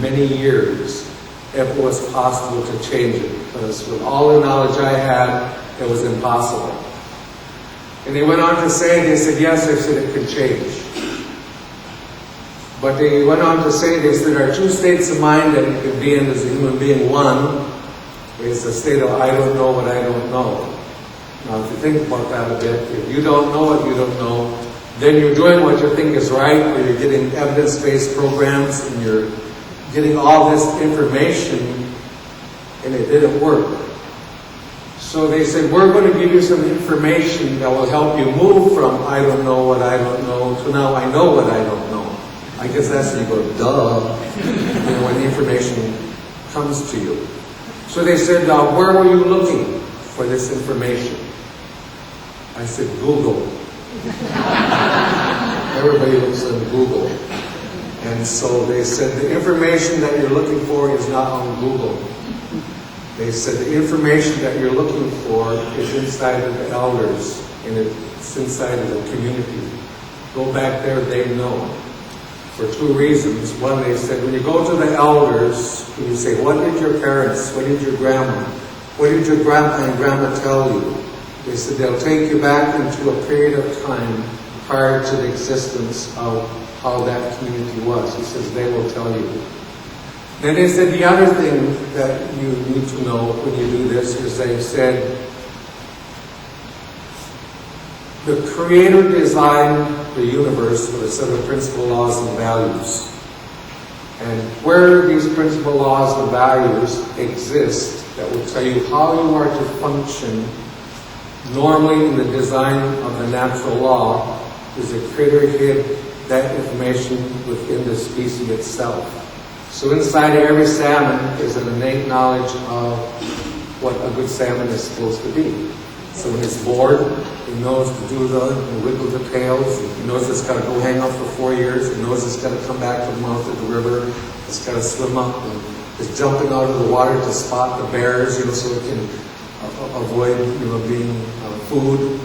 many years if it was possible to change it, because with all the knowledge I had, it was impossible. And they went on to say, they said, yes, I said it could change. But they went on to say, they said, there are two states of mind that you can be in as a human being. One is the state of I don't know what I don't know. Now, if you think about that a bit, if you don't know what you don't know, then you're doing what you think is right, or you're getting evidence-based programs, and you're getting all this information, and it didn't work. So they said, we're going to give you some information that will help you move from I don't know what I don't know to now I know what I don't know. I guess that's when you go, duh, when the information comes to you. So they said, where were you looking for this information? I said, Google. Everybody looks on Google. And so they said, the information that you're looking for is not on Google. They said, the information that you're looking for is inside of the elders, and it's inside of the community. Go back there, they know. For two reasons. One, they said, when you go to the elders, and you say, what did your parents, what did your grandma, what did your grandpa and grandma tell you? They said, they'll take you back into a period of time prior to the existence of how that community was. He says, they will tell you. Then they said, the other thing that you need to know when you do this is they said, the Creator designed the universe with a set of principal laws and values. And where these principal laws and values exist, that will tell you how you are to function normally in the design of the natural law, is the Creator hid that information within the species itself. So inside of every salmon is an innate knowledge of what a good salmon is supposed to be. So when it's bored, he knows to do and wiggle the tails. He knows it's got to go hang out for 4 years. He knows it's got to come back to the mouth of the river. It's got to swim up and it's jumping out of the water to spot the bears, so it can avoid, being food.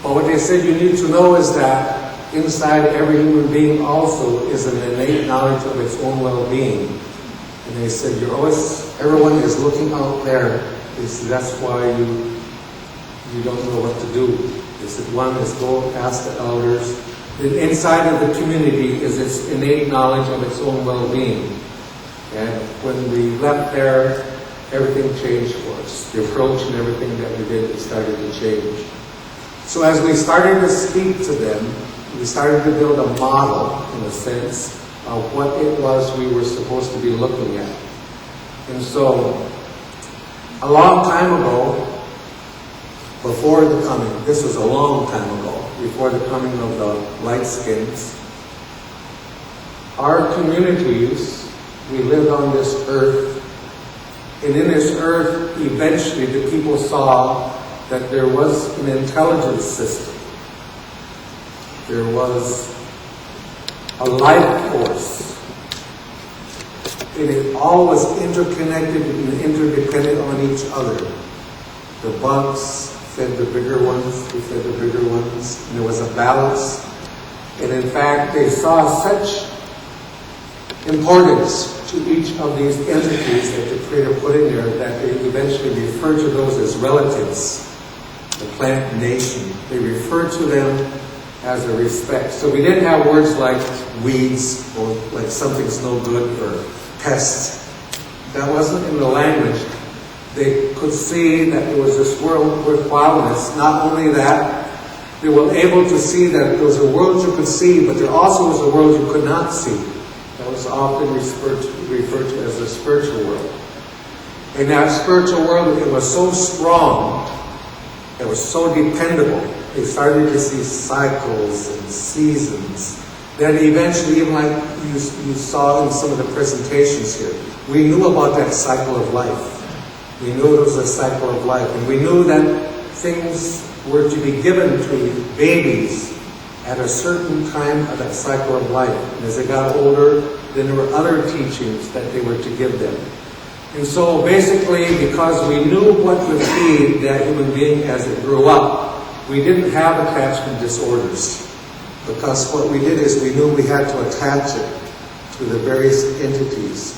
But what they said you need to know is that inside every human being also is an innate knowledge of its own well-being. And they said everyone is looking out there. They said that's why you don't know what to do. They said one is go ask the elders. Then inside of the community is its innate knowledge of its own well-being. And when we left there, everything changed for us. The approach and everything that we did, it started to change. So as we started to speak to them, we started to build a model, in a sense, of what it was we were supposed to be looking at. And so, a long time ago, before the coming, this was a long time ago, before the coming of the light skins, our communities, we lived on this earth, and in this earth, eventually the people saw that there was an intelligence system. There was a life force. And it all was interconnected and interdependent on each other. The bugs fed the bigger ones, we fed the bigger ones, and there was a balance. And in fact, they saw such importance to each of these entities that the Creator put in there that they eventually refer to those as relatives, the plant nation. They refer to them as a respect. So we didn't have words like weeds or like something's no good or pests. That wasn't in the language. They could see that there was this world worthwhileness. Not only that, they were able to see that there was a world you could see, but there also was a world you could not see. That was often referred to as the spiritual world. In that spiritual world, it was so strong, it was so dependable. They started to see cycles and seasons. Then eventually, even like you saw in some of the presentations here, we knew about that cycle of life. We knew it was a cycle of life. And we knew that things were to be given to babies at a certain time of that cycle of life. And as they got older, then there were other teachings that they were to give them. And so basically, because we knew what would feed that human being as it grew up, we didn't have attachment disorders. Because what we did is we knew we had to attach it to the various entities.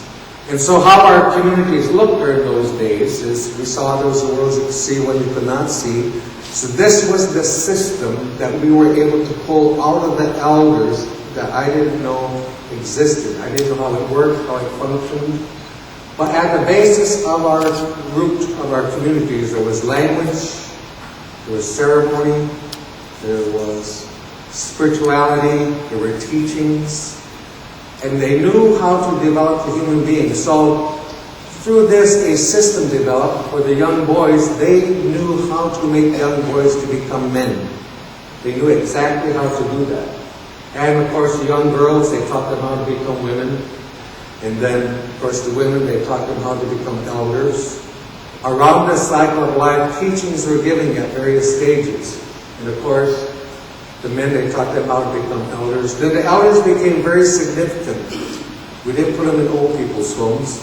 And so how our communities looked during those days is we saw those worlds you could see, what you could not see. So this was the system that we were able to pull out of the elders that I didn't know existed. I didn't know how it worked, how it functioned. But at the basis of our root of our communities, there was language, there was ceremony, there was spirituality, there were teachings, and they knew how to develop the human being. So through this, a system developed for the young boys. They knew how to make young boys to become men. They knew exactly how to do that. And of course, the young girls, they taught them how to become women. And then, of course, the women, they taught them how to become elders. Around this cycle of life, teachings were given at various stages. And of course, the men, they taught them how to become elders. Then the elders became very significant. We didn't put them in old people's homes.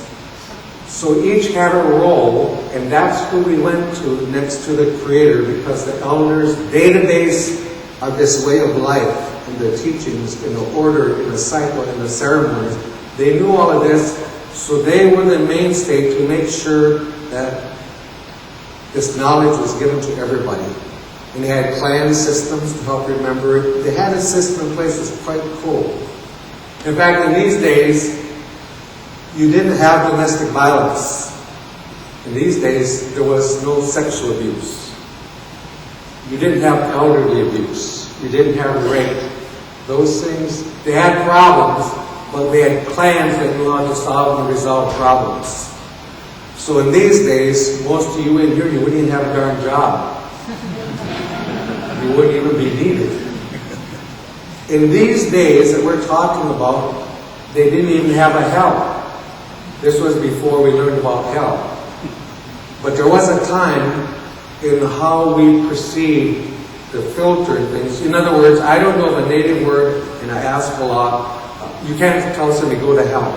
So each had a role, and that's who we went to next to the Creator, because the elders' database of this way of life, and the teachings, and the order, and the cycle, and the ceremonies, they knew all of this, so they were the mainstay to make sure that this knowledge was given to everybody. And they had clan systems to help remember it. They had a system in place that was quite cool. In fact, in these days, you didn't have domestic violence. In these days, there was no sexual abuse. You didn't have elderly abuse. You didn't have rape. Those things, they had problems, but they had clans that knew how to solve and resolve problems. So in these days, most of you in here, you wouldn't even have a darn job. You wouldn't even be needed. In these days that we're talking about, they didn't even have a hell. This was before we learned about hell. But there was a time in how we perceived the filter and things. In other words, I don't know of a native word, and I ask a lot, you can't tell somebody go to hell,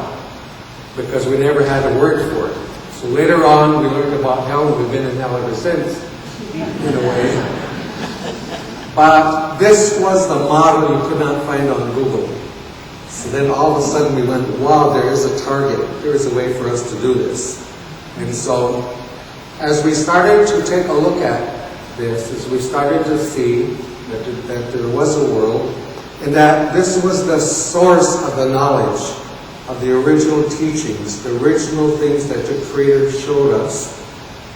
because we never had a word for it. So later on, we learned about hell, and we've been in hell ever since, in a way. But this was the model you could not find on Google. So then all of a sudden we went, wow, there is a target. There is a way for us to do this. And so as we started to take a look at this, as we started to see that there was a world, and that this was the source of the knowledge of the original teachings, the original things that the Creator showed us,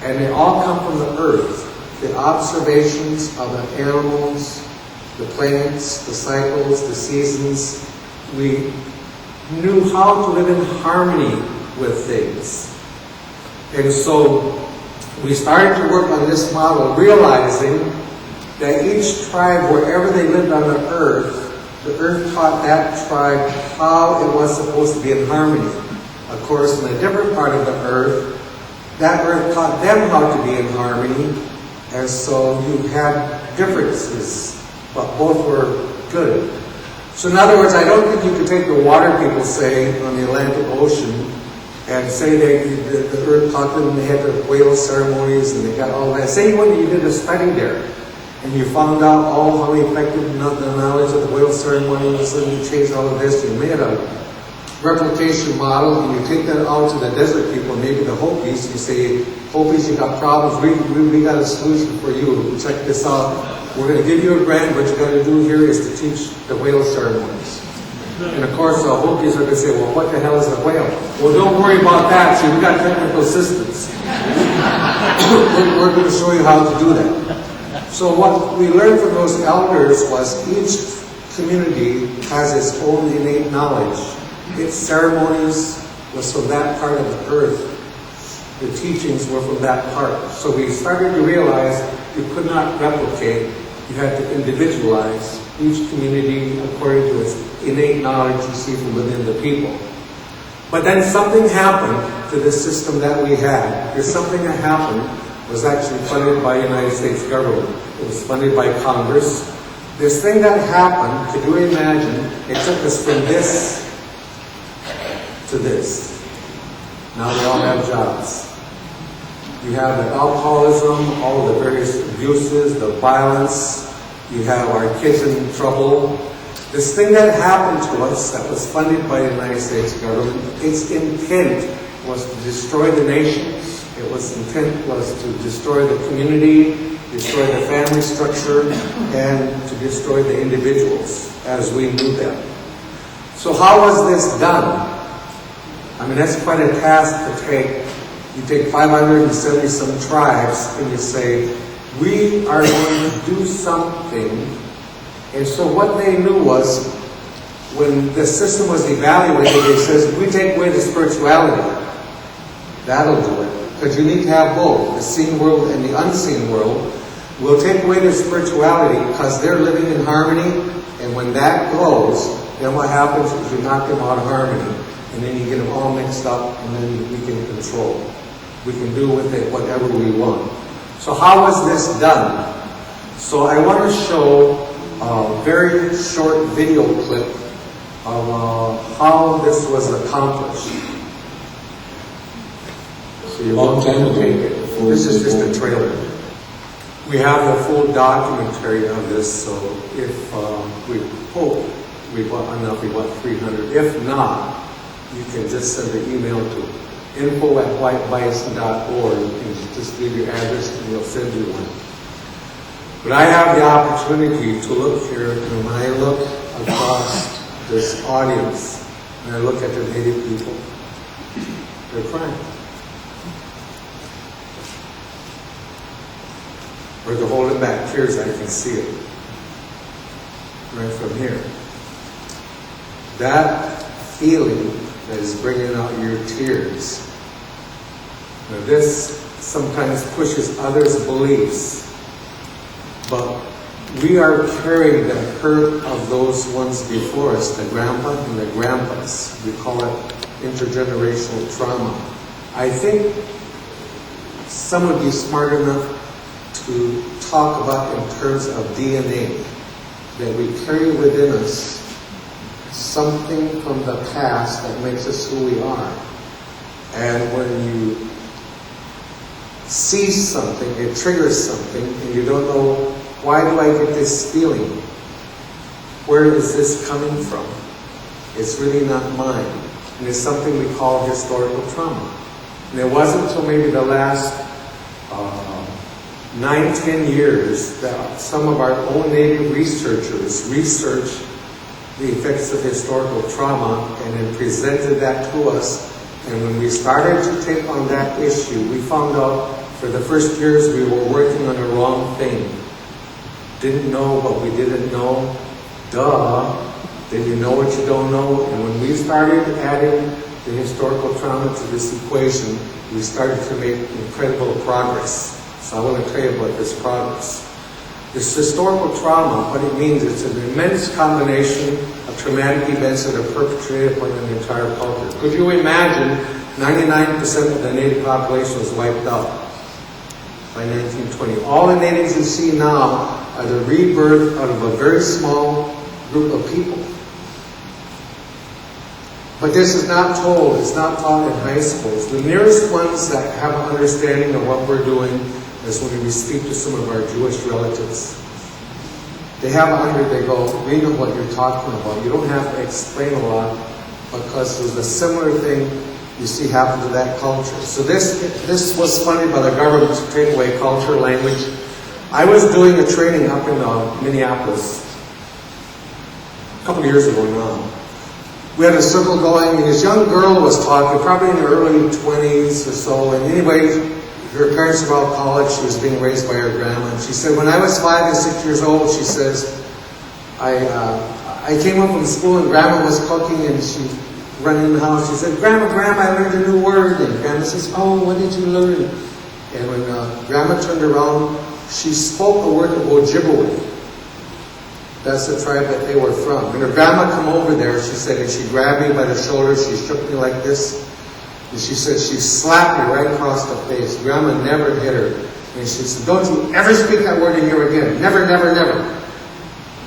and they all come from the earth. The observations of the animals, the planets, the cycles, the seasons. We knew how to live in harmony with things. And so we started to work on this model, realizing that each tribe, wherever they lived on the earth taught that tribe how it was supposed to be in harmony. Of course, in a different part of the earth, that earth taught them how to be in harmony. And so you had differences, but both were good. So in other words, I don't think you could take the water people say on the Atlantic Ocean and say the earth taught them, they had the whale ceremonies and they got all that. Say you did a study there and you found out all how effective the knowledge of the whale ceremonies, and you changed all of this, you made a replication model, and you take that out to the desert people, maybe the Hopis, you say, Hopis, you got problems, we got a solution for you, check this out. We're going to give you a grant, what you got to do here is to teach the whale ceremonies. And of course, the Hopis are going to say, well, what the hell is a whale? Well, don't worry about that, see, we got technical assistance. We're going to show you how to do that. So what we learned from those elders was each community has its own innate knowledge. Its ceremonies was from that part of the earth. The teachings were from that part. So we started to realize you could not replicate. You had to individualize each community according to its innate knowledge you see from within the people. But then something happened to the system that we had. There's something that happened was actually funded by the United States government. It was funded by Congress. This thing that happened, could you imagine, it took us from this to this. Now they all have jobs. You have the alcoholism, all the various abuses, the violence. You have our kids in trouble. This thing that happened to us that was funded by the United States government, its intent was to destroy the nations. Its intent was to destroy the community, destroy the family structure, and to destroy the individuals as we knew them. So how was this done? I mean, that's quite a task to take. You take 570 some tribes and you say, we are going to do something. And so what they knew was, when the system was evaluated, it says, we take away the spirituality. That'll do it. Because you need to have both, the seen world and the unseen world. We'll take away their spirituality because they're living in harmony. And when that goes, then what happens is you knock them out of harmony. And then you get them all mixed up, and then we can control. We can do with it whatever we want. So how was this done? So I want to show a very short video clip of how this was accomplished. So you Long time ago, take it. This is just a trailer. We have the full documentary of this, so if we hope we bought enough, we bought 300. If not, you can just send an email to info@whitebison.org. You can just leave your address and we'll send you one. But I have the opportunity to look here, and when I look across this audience, and I look at the Native people, they're crying. Or they're holding back tears, I can see it. Right from here. That feeling that is bringing out your tears. Now this sometimes pushes others' beliefs, but we are carrying the hurt of those ones before us, the grandpa and the grandpas. We call it intergenerational trauma. I think some would be smart enough to talk about in terms of DNA, that we carry within us something from the past that makes us who we are. And when you see something, it triggers something, and you don't know, why do I get this feeling? Where is this coming from? It's really not mine. And it's something we call historical trauma. And it wasn't until maybe the last 9-10 years that some of our own Native researchers researched the effects of historical trauma and then presented that to us. And when we started to take on that issue, we found out for the first years we were working on the wrong thing. Didn't know what we didn't know. Duh. Then you know what you don't know. And when we started adding the historical trauma to this equation, we started to make incredible progress. So I want to tell you about this progress. This historical trauma, what it means, it's an immense combination of traumatic events that are perpetrated upon an entire culture. Could you imagine 99% of the native population was wiped out by 1920? All the natives you see now are the rebirth out of a very small group of people. But this is not told, it's not taught in high schools. The nearest ones that have an understanding of what we're doing is when we speak to some of our Jewish relatives. They have they go, we know what you're talking about. You don't have to explain a lot because there's a similar thing you see happen to that culture. So this was funded by the government to take away culture, language. I was doing a training up in Minneapolis a couple of years ago now. We had a circle going, and this young girl was talking, probably in her early 20s or so, and anyway, her parents were all college. She was being raised by her grandma. And she said, when I was 5 and 6 years old, she says, I came home from school and Grandma was cooking and she ran in the house. She said, Grandma, I learned a new word. And Grandma says, oh, what did you learn? And when Grandma turned around, she spoke a word of Ojibwe. That's the tribe that they were from. When her grandma come over there, she said, and she grabbed me by the shoulder, she shook me like this. And she said she slapped me right across the face. Grandma never hit her. And she said, don't you ever speak that word in here again. Never, never, never.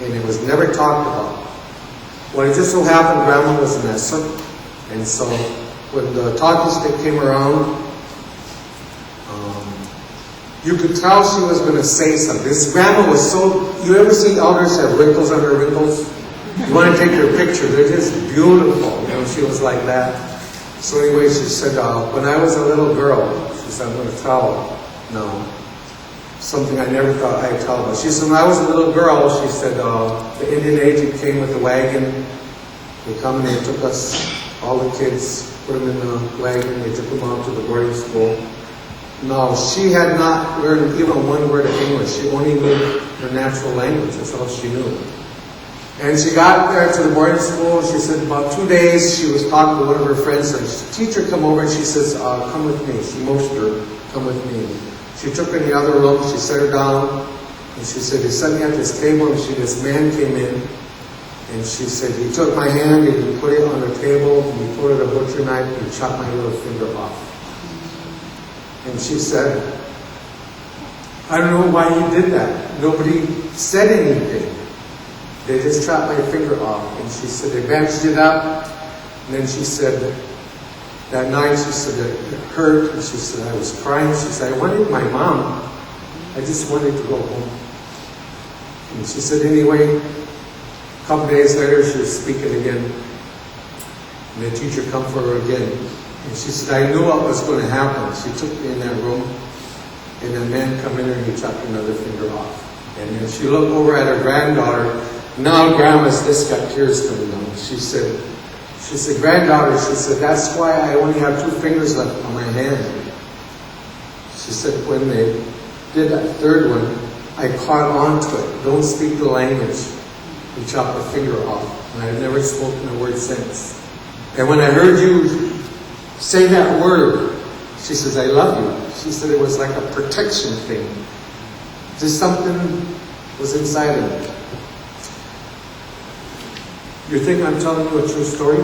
And it was never talked about. Well, it just so happened Grandma was in that circle. And so when the talking stick came around, you could tell she was going to say something. This grandma was so... You ever see elders have wrinkles on their wrinkles? You want to take their picture. They're just beautiful. You know, she was like that. So anyway, she said, when I was a little girl, she said, I'm going to tell now something I never thought I'd tell about. She said, when I was a little girl, she said, the Indian agent came with the wagon. They come and they took us, all the kids, put them in the wagon. They took them out to the boarding school. No, she had not learned even one word of English. She only knew her natural language. That's all she knew. And she got there to the boarding school. She said about 2 days, she was talking to one of her friends. And the teacher come over and she says, come with me. She motioned her, come with me. She took her in the other room. She sat her down. And she said, they set me at this table. And this man came in. And she said, he took my hand and he put it on the table. And he put it a butcher knife and he chopped my little finger off. And she said, I don't know why you did that. Nobody said anything. They just chopped my finger off. And she said, they bandaged it up. And then she said, that night, she said, it hurt. And she said, I was crying. She said, I wanted my mom. I just wanted to go home. And she said, anyway, a couple days later, she was speaking again. And the teacher come for her again. And she said, I knew what was going to happen. She took me in that room. And the man come in there and he chopped another finger off. And then she looked over at her granddaughter. Now grandma's just got tears coming down. She said, granddaughter, she said, that's why I only have 2 fingers left on my hand. She said, when they did that third one, I caught on to it. Don't speak the language. And chopped a finger off. And I've never spoken a word since. And when I heard you say that word, she says, I love you. She said it was like a protection thing. Just something was inside of me. You think I'm telling you a true story?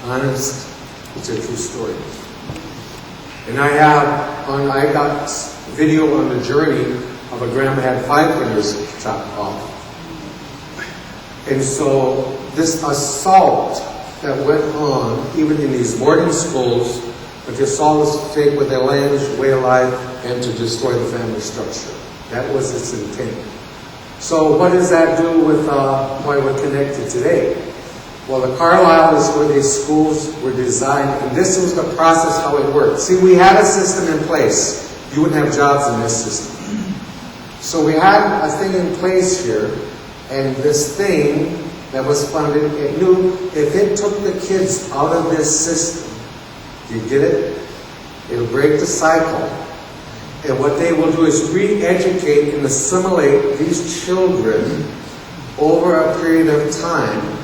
Honest, it's a true story. And I got video on the journey of a grandma had 5 fingers chopped off. And so this assault that went on, even in these boarding schools, but the assault was to take with their language, way of life, and to destroy the family structure. That was its intent. So what does that do with why we're connected today? Well, the Carlisle is where these schools were designed, and this was the process how it worked. See, we had a system in place. You wouldn't have jobs in this system. So we had a thing in place here, and this thing that was funded, it knew if it took the kids out of this system, you get it? It'll break the cycle. And what they will do is re-educate and assimilate these children over a period of time.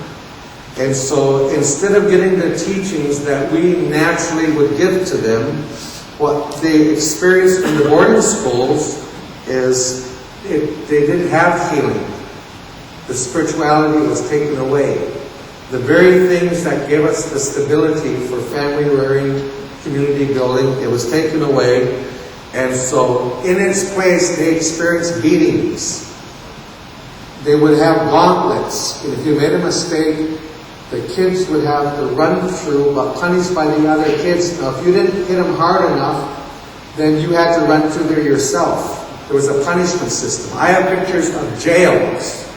And so instead of getting the teachings that we naturally would give to them, what they experienced in the boarding schools is they didn't have healing. The spirituality was taken away. The very things that gave us the stability for family rearing, community building, it was taken away. And so in its place, they experienced beatings. They would have gauntlets. And if you made a mistake, the kids would have to run through, but punished by the other kids. Now, if you didn't hit them hard enough, then you had to run through there yourself. There was a punishment system. I have pictures of jails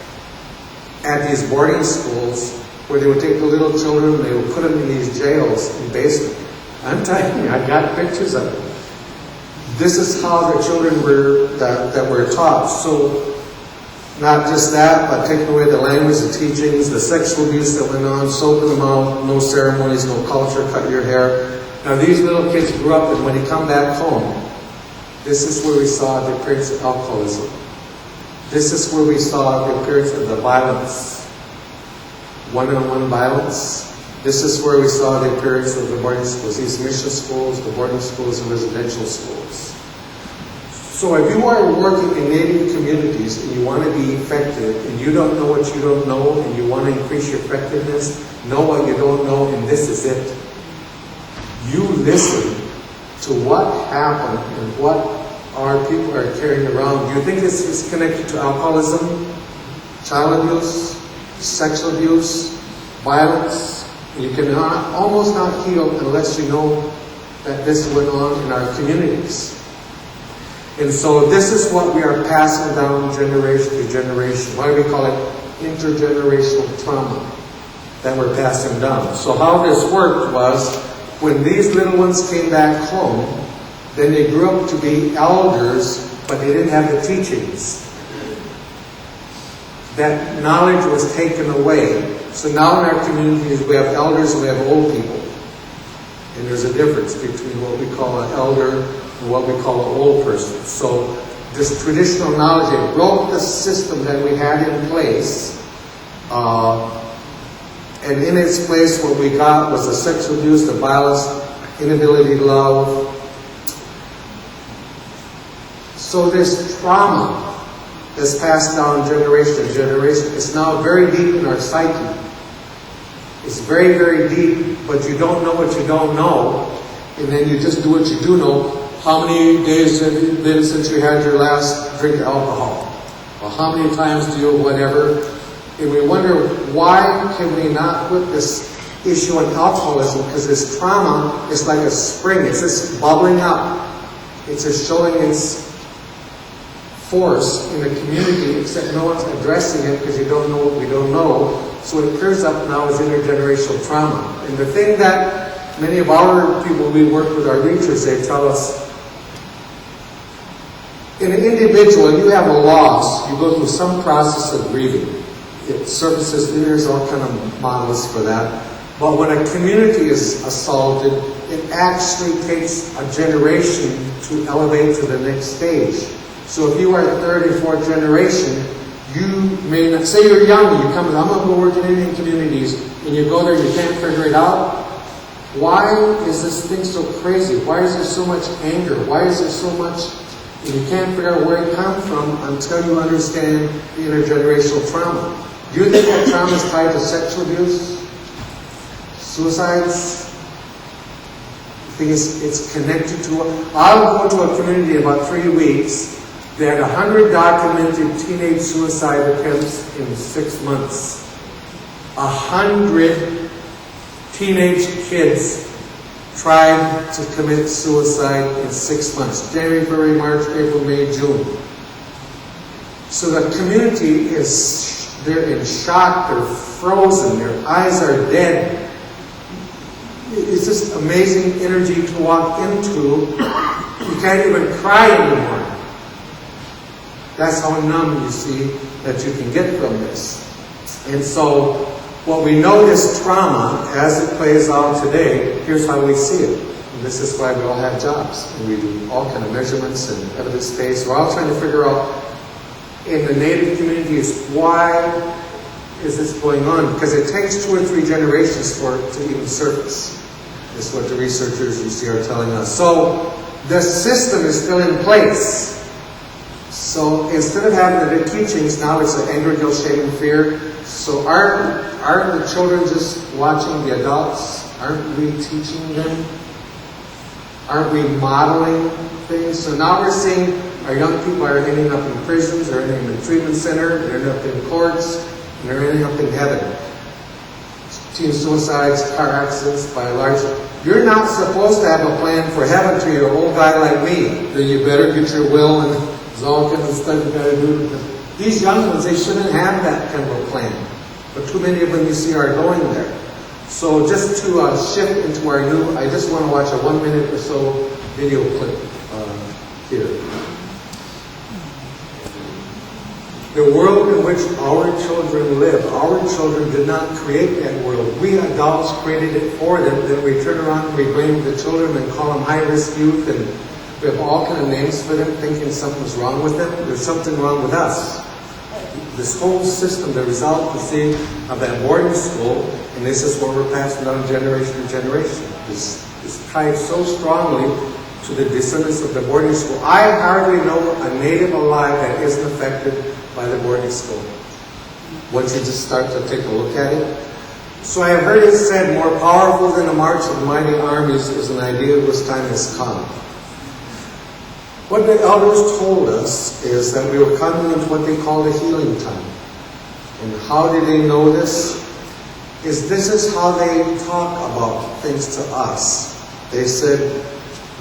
at these boarding schools where they would take the little children and they would put them in these jails in basement. I'm telling you, I got pictures of it. This is how the children were that were taught. So not just that, but taking away the language, the teachings, the sexual abuse that went on, soaping them out, no ceremonies, no culture, cut your hair. Now these little kids grew up, and when they come back home, this is where we saw the appearance of alcoholism. This is where we saw the appearance of the violence, one-on-one violence. This is where we saw the appearance of the boarding schools, these mission schools, the boarding schools, and residential schools. So if you are working in Native communities and you want to be effective, and you don't know what you don't know, and you want to increase your effectiveness, know what you don't know, and this is it. You listen to what happened and what our people are carrying around. Do you think this is connected to alcoholism, child abuse, sexual abuse, violence? You can almost not heal unless you know that this went on in our communities. And so this is what we are passing down generation to generation. Why do we call it intergenerational trauma? that were passing down. So how this worked was, when these little ones came back home, then they grew up to be elders, but they didn't have the teachings. That knowledge was taken away. So now in our communities we have elders and we have old people. And there's a difference between what we call an elder and what we call an old person. So this traditional knowledge, it broke the system that we had in place. And in its place what we got was the sexual abuse, the violence, inability to love. So this trauma that's passed down generation to generation is now very deep in our psyche. It's very, very deep, but you don't know what you don't know, and then you just do what you do know. How many days have it been since you had your last drink of alcohol? Or how many times do you whatever? And we wonder, why can we not put this issue on alcoholism? Because this trauma is like a spring. It's just bubbling up. It's just showing its force in the community, except no one's addressing it because you don't know what we don't know. So it clears up now as intergenerational trauma. And the thing that many of our people we work with, our reachers, they tell us, in an individual, you have a loss, you go through some process of grieving. It surfaces, there's all kind of models for that. But when a community is assaulted, it actually takes a generation to elevate to the next stage. So if you are third and fourth generation, you may not, say you're young, you come, I'm going to go work in Indian communities, and you go there, you can't figure it out. Why is this thing so crazy? Why is there so much anger? Why is there so much, and you can't figure out where it comes from until you understand the intergenerational trauma. Do you think that trauma is tied to sexual abuse? Suicides? I think it's connected to it. I'll go to a community in about 3 weeks. They had 100 documented teenage suicide attempts in 6 months. 100 teenage kids tried to commit suicide in 6 months. January, February, March, April, May, June. So the community they're in shock, they're frozen, their eyes are dead. It's just amazing energy to walk into. You can't even cry anymore. That's how numb you see that you can get from this. And so, what we know is trauma, as it plays out today, here's how we see it. And this is why we all have jobs. And we do all kind of measurements and evidence-based. We're all trying to figure out, in the Native communities, why is this going on? Because it takes 2 or 3 generations for it to even surface. This is what the researchers you see are telling us. So, the system is still in place. So instead of having the teachings, now it's an anger, guilt, shame, and fear. So aren't the children just watching the adults? Aren't we teaching them? Aren't we modeling things? So now we're seeing our young people are ending up in prisons, they're ending up in a treatment center, they're ending up in courts, and they're ending up in heaven. Teen suicides, car accidents, by and large. You're not supposed to have a plan for heaven to your old guy like me. Then you better get your will and there's all kinds of stuff you got to do. These young ones, they shouldn't have that kind of a plan. But too many of them you see are going there. So just to shift into our new, I just want to watch a 1 minute or so video clip here. The world in which our children live, our children did not create that world. We adults created it for them. Then we turn around and we blame the children and call them high-risk youth, and we have all kind of names for them, thinking something's wrong with them. There's something wrong with us. This whole system, the result, you see, of that boarding school, and this is what we're passing down generation to generation, is tied so strongly to the descendants of the boarding school. I hardly know a native alive that isn't affected by the boarding school. Once you just start to take a look at it. So I have heard it said, more powerful than the march of mighty armies is an idea whose time has come. What the elders told us is that we were coming into what they call the healing time. And how did they know this? This is how they talk about things to us. They said,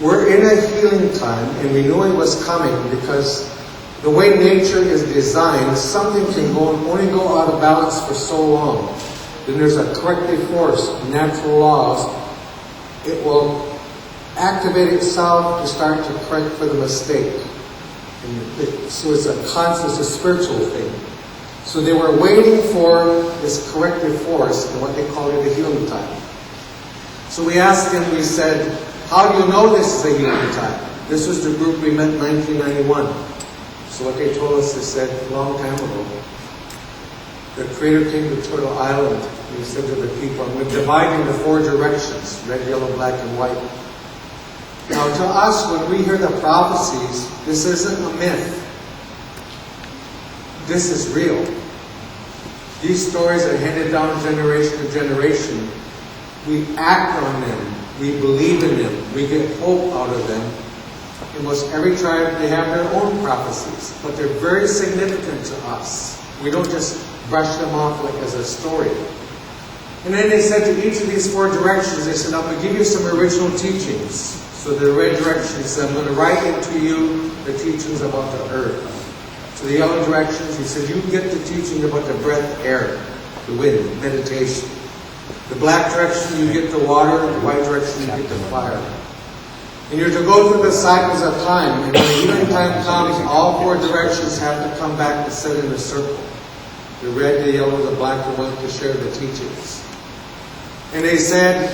we're in a healing time, and we knew it was coming because the way nature is designed, something can only go out of balance for so long. then there's a corrective force, natural laws. It will activate itself to start to correct for the mistake. So it's a constant, it's a spiritual thing. So they were waiting for this corrective force, and what they called it a healing time. So we asked them, we said, how do you know this is a healing time? This was the group we met in 1991. So what they told us, they said a long time ago, the Creator came to Turtle Island, and he said to the people, I'm going to divide into 4 directions, red, yellow, black, and white. Now to us, when we hear the prophecies, this isn't a myth. This is real. These stories are handed down generation to generation. We act on them. We believe in them. We get hope out of them. In most every tribe, they have their own prophecies, but they're very significant to us. We don't just brush them off like as a story. And then they said to each of these 4 directions, they said, I'm going to give you some original teachings. So the red direction said, I'm going to write into you the teachings about the earth. So the yellow directions, he said, you get the teaching about the breath, air, the wind, meditation. The black direction, you get the water. The white direction, you get the fire. And you're to go through the cycles of time. And when the healing time comes, all 4 directions have to come back and sit in a circle. The red, the yellow, the black, the white to share the teachings. And they said,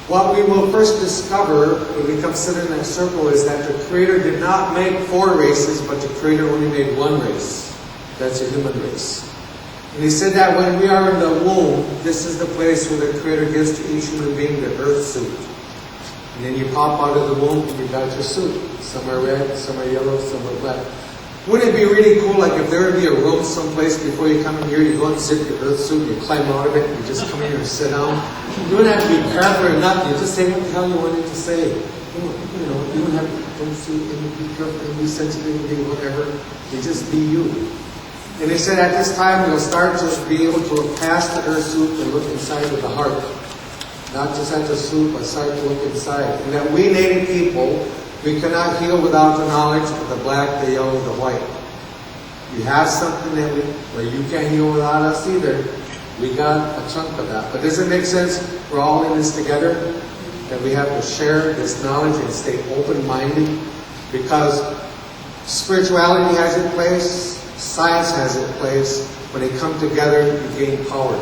what we will first discover when we come sit in that circle is that the Creator did not make 4 races, but the Creator only made 1 race. That's a human race. And he said that when we are in the womb, this is the place where the Creator gives to each human being the earth suit. And then you pop out of the womb and you got your suit. Some are red, some are yellow, some are black. Wouldn't it be really cool, like if there would be a room someplace before you come in here, you go and zip your earth suit, and you climb out of it, and you just come in here and sit down. You wouldn't have to be careful or nothing. You just say what the hell you wanted to say. You don't have to be careful and be sensitive and be whatever. You just be you. And they said at this time we'll start to be able to look past the earth suit and look inside of the heart. Not just at the suit, but start to look inside. And that we Native people, we cannot heal without the knowledge of the black, the yellow, the white. You have something that where you can't heal without us either. We got a chunk of that. But does it make sense? We're all in this together. That we have to share this knowledge and stay open-minded. Because spirituality has its place. Science has its place. When they come together, you gain power.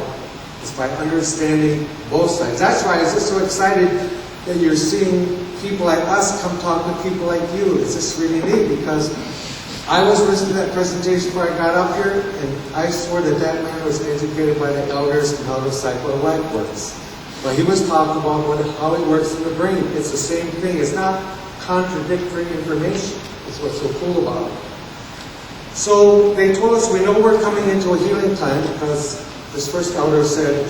It's by understanding both sides. That's why I was just so excited that you're seeing people like us come talk to people like you. It's just really neat because I was listening to that presentation before I got up here, and I swore that that man was educated by the elders and how the cycle of life works. But he was talking about how it works in the brain. It's the same thing. It's not contradictory information. It's what's so cool about it. So they told us we know we're coming into a healing time because this first elder said,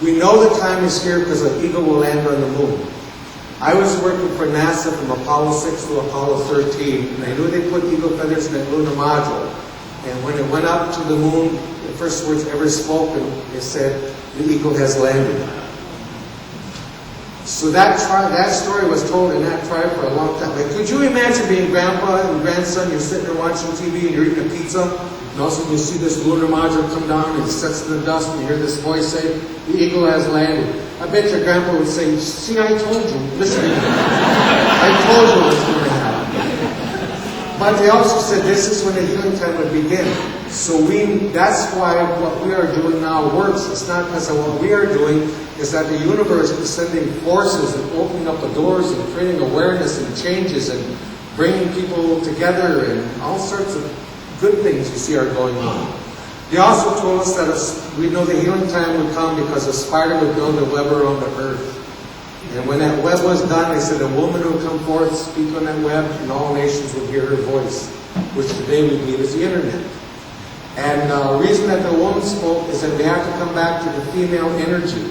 we know the time is here because an eagle will land on the moon. I was working for NASA from Apollo 6 to Apollo 13, and I knew they put eagle feathers in that lunar module. And when it went up to the moon, the first words ever spoken, it said, the eagle has landed. So that story was told in that tribe for a long time. Like, could you imagine being grandpa and grandson, you're sitting there watching TV and you're eating a pizza, and all of a sudden you see this lunar module come down and it sets in the dust and you hear this voice say, the eagle has landed. I bet your grandpa would say, see, I told you. Listen to me. I told you what's going to happen. But they also said this is when the healing time would begin. So that's why what we are doing now works. It's not because of what we are doing. Is that the universe is sending forces and opening up the doors and creating awareness and changes and bringing people together and all sorts of good things you see are going on. They also told us that we know the healing time would come because a spider would build a web around the earth. And when that web was done, they said a woman would come forth, speak on that web, and all nations would hear her voice, which today we believe is the internet. And the reason that the woman spoke is that they have to come back to the female energy.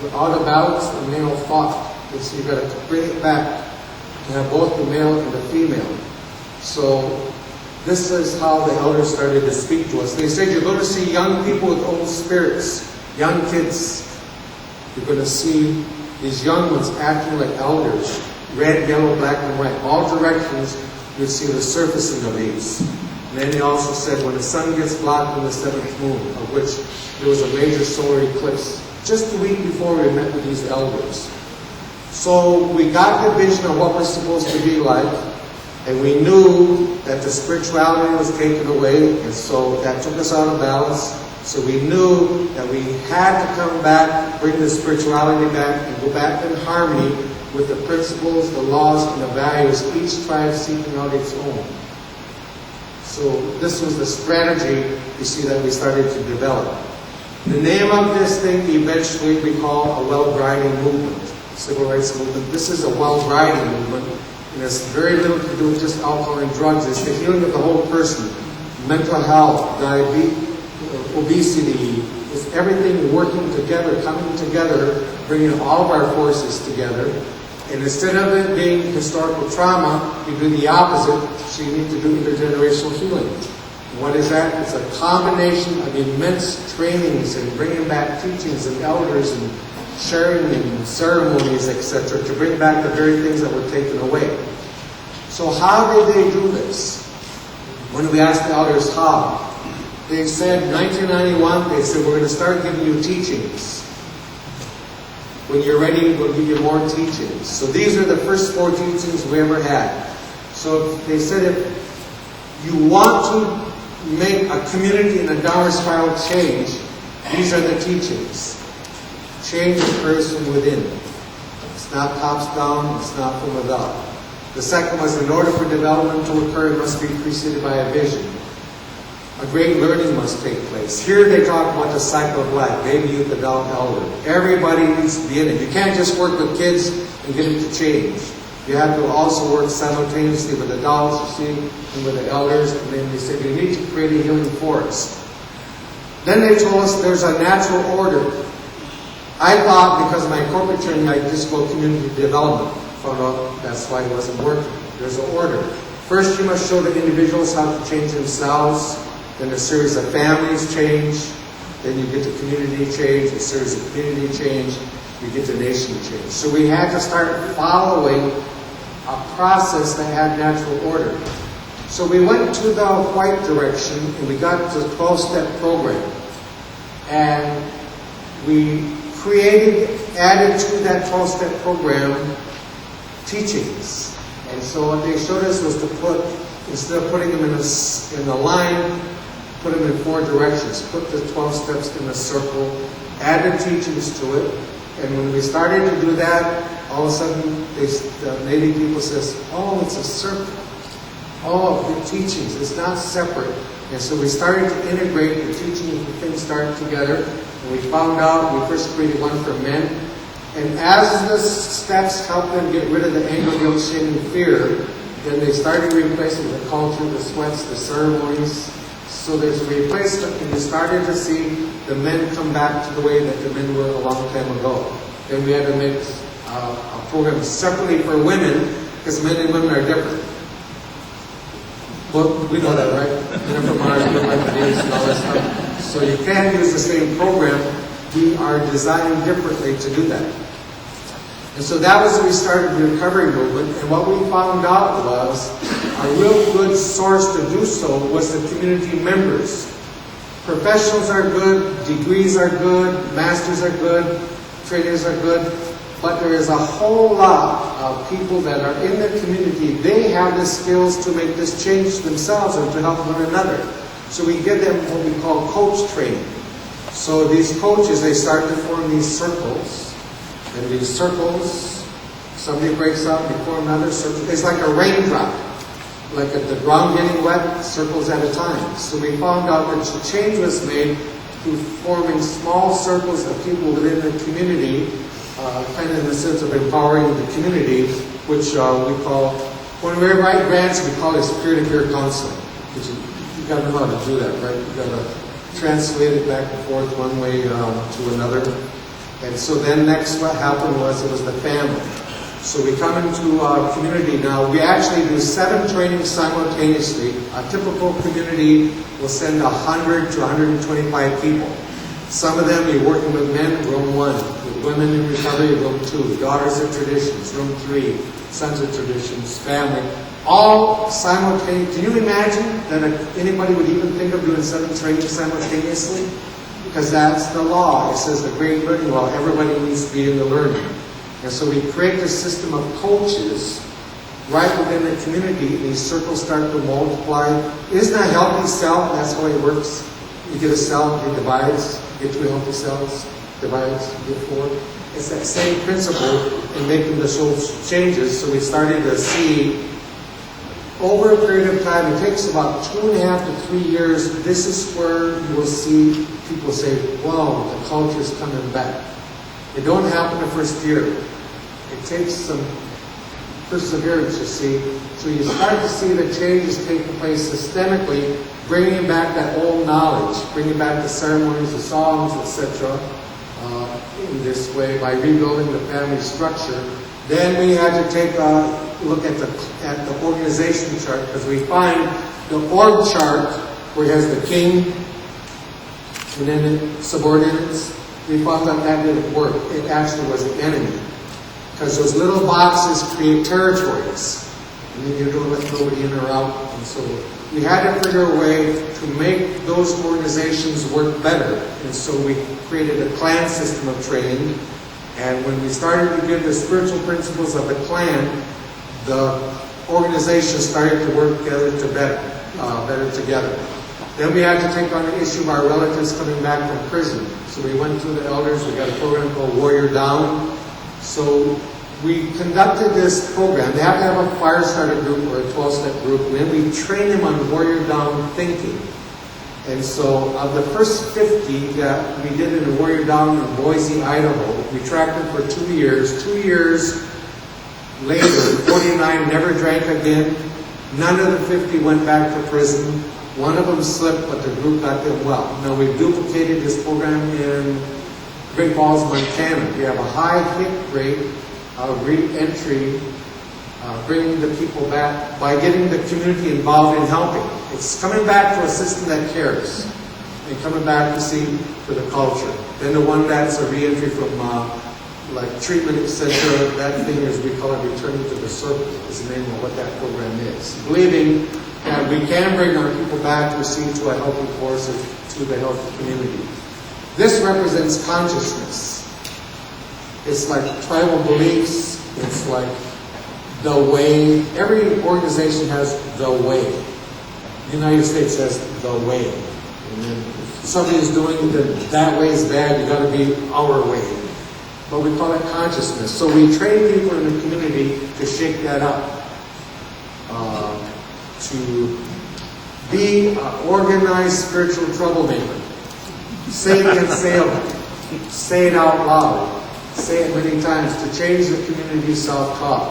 Without a balance, the male thought. So you've got to bring it back to have both the male and the female. So this is how the elders started to speak to us. They said you're going to see young people with old spirits, young kids. You're going to see these young ones acting like elders, red, yellow, black, and white. All directions, you'll see the surfacing of these. And then he also said, when the sun gets blocked on the 7th moon, of which there was a major solar eclipse, just a week before we met with these elders. So we got the vision of what we're supposed to be like, and we knew that the spirituality was taken away, and so that took us out of balance. So we knew that we had to come back, bring the spirituality back, and go back in harmony with the principles, the laws, and the values, each tribe seeking out its own. So this was the strategy, you see, that we started to develop. The name of this thing eventually we call a Wellbriety movement, civil rights movement. This is a Wellbriety movement, and it's very little to do with just alcohol and drugs. It's the healing of the whole person, mental health, diabetes, obesity. It's everything working together, coming together, bringing all of our forces together. And instead of it being historical trauma, you do the opposite. So you need to do intergenerational healing. And what is that? It's a combination of immense trainings and bringing back teachings and elders and sharing and ceremonies, etc., to bring back the very things that were taken away. So how did they do this? When we asked the elders how, they said, 1991, they said, we're going to start giving you teachings. When you're ready, we'll give you more teachings. So these are the first 4 teachings we ever had. So they said, if you want to make a community in a downward spiral change, these are the teachings. Change occurs from within. It's not tops down, it's not from without. The second was, in order for development to occur, it must be preceded by a vision. A great learning must take place. Here they talk about the cycle of life, baby, youth, adult, elder. Everybody needs to be in it. You can't just work with kids and get them to change. You have to also work simultaneously with adults, you see, and with the elders. And then they said, you need to create a healing force. Then they told us there's a natural order. I thought, because of my corporate training, I'd just go community development. Found out that's why it wasn't working. There's an order. First, you must show the individuals how to change themselves. Then a series of families change. Then you get to community change. A series of community change. You get to nation change. So we had to start following a process that had natural order. So we went to the white direction, and we got to the 12-step program. And we added to that 12-step program teachings. And so what they showed us was to put, instead of putting them in a line, put them in 4 directions. Put the 12 steps in a circle, added teachings to it. And when we started to do that, all of a sudden, the Native people says, oh, it's a circle. Oh, the teachings, it's not separate. And so we started to integrate the teachings and things started together. And we found out, we first created one for men. And as the steps helped them get rid of the anger, guilt, shame, and fear, then they started replacing the culture, the sweats, the ceremonies. So there's a replacement, and we started to see the men come back to the way that the men were a long time ago. Then we had to make a program separately for women, because men and women are different. Well, we know that, right? Men are from Mars, women are from Venus, and all that stuff. So you can't use the same program. We are designed differently to do that. And so that was when we started the recovery movement. And what we found out was a real good source to do so was the community members. Professionals are good, degrees are good, masters are good, trainers are good, but there is a whole lot of people that are in the community. They have the skills to make this change themselves and to help one another. So we give them what we call coach training. So these coaches, they start to form these circles. And these circles, somebody breaks out, they form another circle. It's like a raindrop. Like the ground getting wet, circles at a time. So we found out that the change was made through forming small circles of people within the community, kind of in the sense of empowering the community, which we call, when we write grants, we call this peer-to-peer counseling. Because you've got to know how to do that, right? You've got to translate it back and forth one way to another. And so then next what happened was it was the family. So we come into a community now. We actually do 7 trainings simultaneously. A typical community will send 100 to 125 people. Some of them you're working with men, room 1. With women in recovery, room 2. Daughters of traditions, room 3. Sons of traditions, family. all simultaneously. Can you imagine that anybody would even think of doing 7 trainings simultaneously? Because that's the law. It says the great learning law, everybody needs to be in the learning. And so we create this system of coaches right within the community, and these circles start to multiply. Isn't that a healthy cell? That's how it works. You get a cell, it divides, you get 2 healthy cells, divides, you get 4. It's that same principle in making the social changes. So we started to see over a period of time, it takes about 2.5 to 3 years, this is where you will see people say, whoa, the culture's coming back. It don't happen the first year. It takes some perseverance, you see. So you start to see the changes taking place systemically, bringing back that old knowledge, bringing back the ceremonies, the songs, etc. In this way, by rebuilding the family structure. Then we had to take a look at the organization chart, because we find the org chart where it has the king and then the subordinates. We found that that didn't work. It actually was the enemy. Because those little boxes create territories. And then you don't let nobody in or out. And so we had to figure a way to make those organizations work better. And so we created a clan system of training. And when we started to give the spiritual principles of the clan, the organization started to work together to better together. Then we had to take on the issue of our relatives coming back from prison. So we went to the elders. We got a program called Warrior Down. So we conducted this program. They have to have a fire starter group or a 12-step group. And then we train them on Warrior Down thinking. And so of the first 50 that we did in the Warrior Down in Boise, Idaho, we tracked them for 2 years. 2 years later, 49 never drank again. None of the 50 went back to prison. One of them slipped, but the group got them well. Now we've duplicated this program in Great Falls, Montana. We have a high hit rate of re-entry, bringing the people back by getting the community involved in helping. It's coming back to a system that cares and coming back to see for the culture. Then the one that's a re-entry from like treatment, etc., that thing is, we call it returning to the circle, is the name of what that program is. Believing that we can bring our people back to see to a healthy force, to the healthy community. This represents consciousness. It's like tribal beliefs. It's like the way. Every organization has the way. The United States has the way. And then if somebody is doing that way is bad, you got to be our way. But we call it consciousness. So we train people in the community to shake that up. To be an organized spiritual troublemaker. Say it and say it. Say it out loud. Say it many times to change the community's self-talk.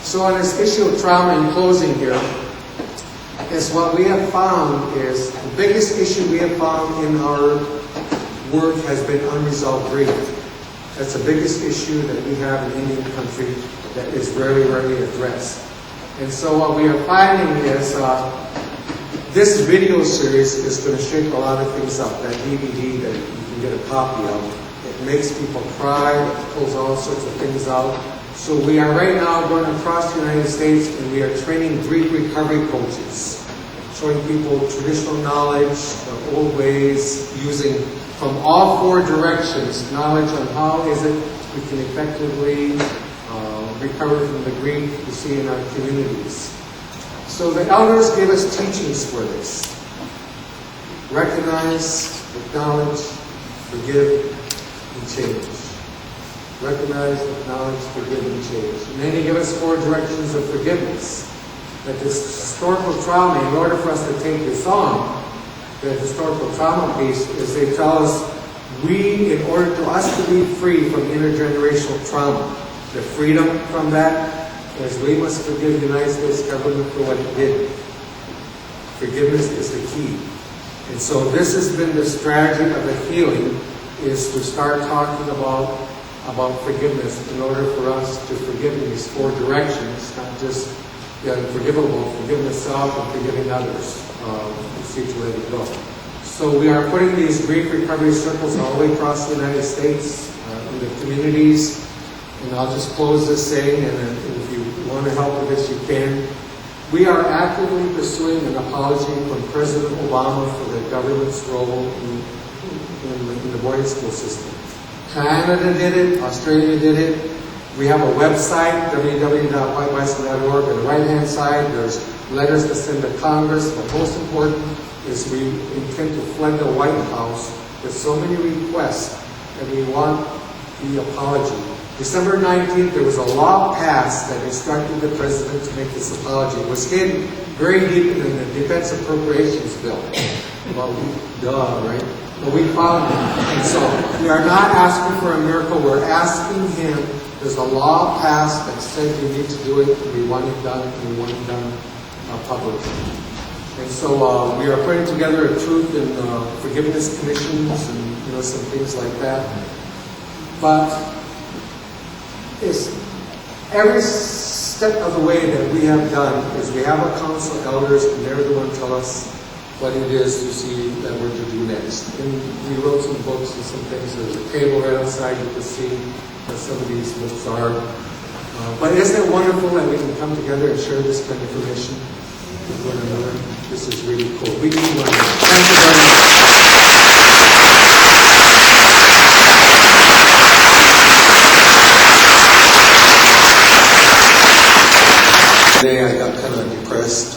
So on this issue of trauma, in closing here, is what we have found is the biggest issue we have found in our work has been unresolved grief. That's the biggest issue that we have in Indian country that is rarely addressed. And so what we are finding is this video series is going to shake a lot of things up. That DVD that you can get a copy of, it makes people cry, it pulls all sorts of things out. So we are right now going across the United States and we are training grief recovery coaches, showing people traditional knowledge, the old ways, using from all 4 directions knowledge on how is it we can effectively recover from the grief we see in our communities. So the elders gave us teachings for this. Recognize, acknowledge, forgive, and change. Recognize, acknowledge, forgive, and change. And then he gave us 4 directions of forgiveness. That this historical trauma, in order for us to take this on, the historical trauma piece, is they tell us in order to us to be free from intergenerational trauma, the freedom from that is we must forgive the United States government for what it did. Forgiveness is the key. And so this has been the strategy of the healing, is to start talking about forgiveness in order for us to forgive in these 4 directions, not just the unforgivable, forgiving self and forgiving others. See where we go. So we are putting these grief recovery circles all the way across the United States, in the communities. And I'll just close this saying, and if you want to help with this, you can. We are actively pursuing an apology from President Obama for the government's role in the boarding school system. Canada did it, Australia did it. We have a website, www.whitebison.org. On the right-hand side, there's letters to send to Congress. But most important is we intend to flood the White House with so many requests that we want the apology. December 19th, there was a law passed that instructed the president to make this apology. It was hidden very deep in the defense appropriations bill. Well, right? But we found it. And so we are not asking for a miracle. We're asking him. There's a law passed that said we need to do it. We want it done. We want it done publicly. And so we are putting together a truth and forgiveness commissions and some things like that. But it's every step of the way that we have done is we have a council of elders and they're the one to tell us what it is to see that we're to do next. And we wrote some books and some things. There's a table right outside. You can see what some of these books are. But isn't it wonderful that we can come together and share this kind of information with one another? This is really cool. We need one. Thank you very much. Today I got kind of depressed.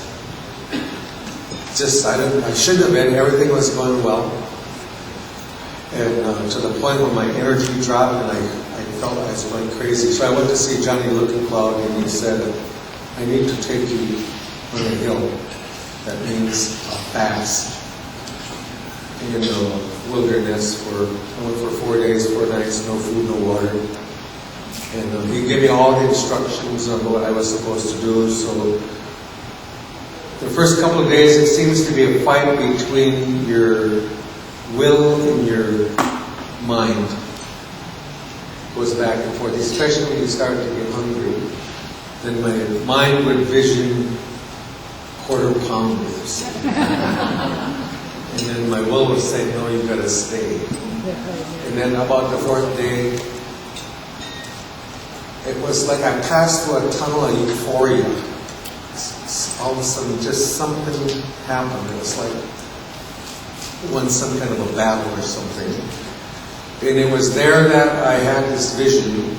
I shouldn't have been. Everything was going well. And to the point where my energy dropped and I felt I was going crazy. So I went to see Johnny Looking-Cloud and he said, I need to take you on a hill. That means a fast in the wilderness I went for 4 days, 4 nights, no food, no water. And he gave me all the instructions on what I was supposed to do. So the first couple of days, it seems to be a fight between your will and your mind. It goes back and forth, especially when you start to get hungry. Then my mind would vision quarter pounders. And then my will would say, no, you've got to stay. And then about the fourth day, it was like I passed through a tunnel of euphoria. All of a sudden, just something happened. It was like won some kind of a battle or something. And it was there that I had this vision.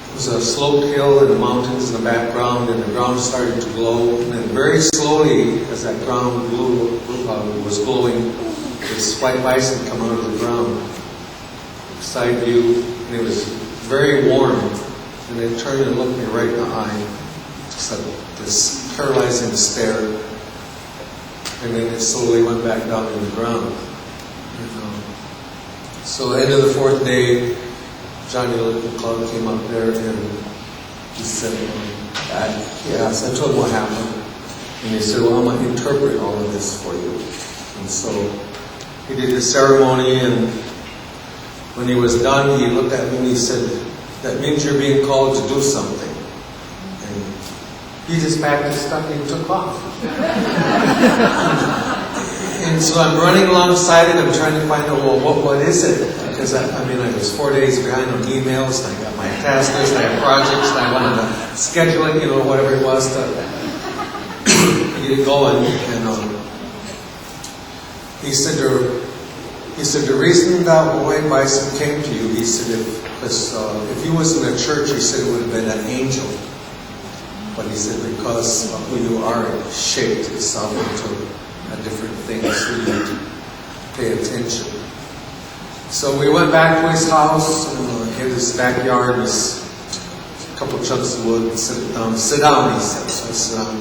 It was a sloped hill and the mountains in the background, and the ground started to glow. And then very slowly, as that ground was glowing, this white bison come out of the ground, side view, and it was very warm. And it turned and looked me right in the eye. Just like this paralyzing stare. And then it slowly went back down to the ground. So at the end of the fourth day, Johnny Looking-Cloud came up there and he said, I told him what happened. And he said, well, I'm going to interpret all of this for you. And so he did the ceremony, and when he was done, he looked at me and he said, that means you're being called to do something. And he just packed his stuff and he took off. And so I'm running alongside it. I'm trying to find out, well, what is it? Because I was 4 days behind on emails, and I got my task list, and I had projects, and I wanted to schedule it, whatever it was to get it going. And he said, the reason that White Bison came to you, he said, if he was in a church, he said it would have been an angel. But he said, because of who you are, it shaped itself into a different thing, so you need to pay attention. So we went back to his house, and in his backyard was a couple chunks of wood. Sit down, he said. So I sat down.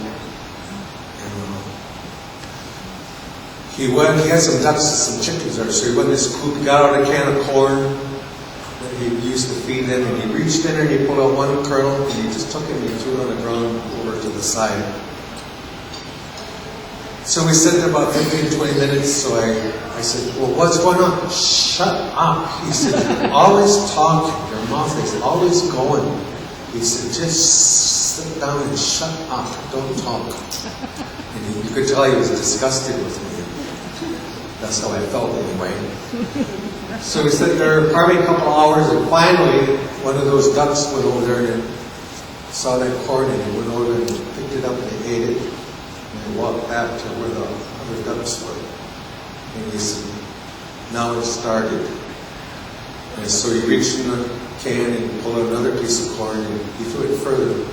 And he had some ducks and some chickens there, so he went in his coop, he got out a can of corn that he used to feed them, and he reached in there and he pulled out one kernel, and he just took it and he threw it on the ground over to the side. So we sat there about 15, 20 minutes, so I said, well, what's going on? Shut up. He said, you're always talking, your mouth is always going. He said, just sit down and shut up, don't talk. And you could tell he was disgusted with me. That's how I felt anyway. So we sat there probably a couple hours, and finally one of those ducks went over there and saw that corn and he went over and picked it up and he ate it. And he walked back to where the other ducks were. And he said, now it started. And so he reached in the can and pulled out another piece of corn and he threw it further.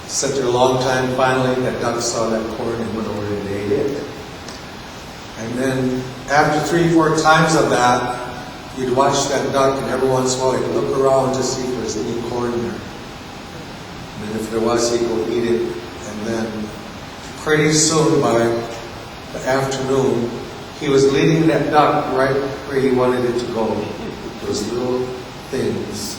Sat there a long time. Finally, that duck saw that corn and went over and ate it. And then after 3 or 4 times of that, you'd watch that duck and every once in a while he'd look around to see if there's any corn there. And if there was, he'd go eat it. And then pretty soon, by the afternoon, he was leading that duck right where he wanted it to go. Those little things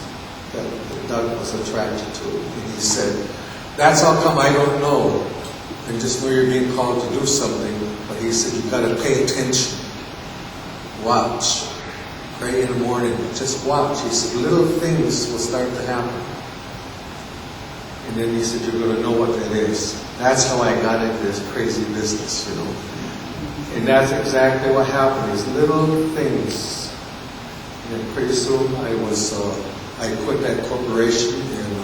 that the duck was attracted to. And he said, that's how come I don't know. And just know you're being called to do something. But he said, you've got to pay attention. Watch. Pray in the morning. Just watch. He said, little things will start to happen. And then he said, you're going to know what that is. That's how I got into this crazy business, you know. And that's exactly what happened. These little things. And then pretty soon I quit that corporation and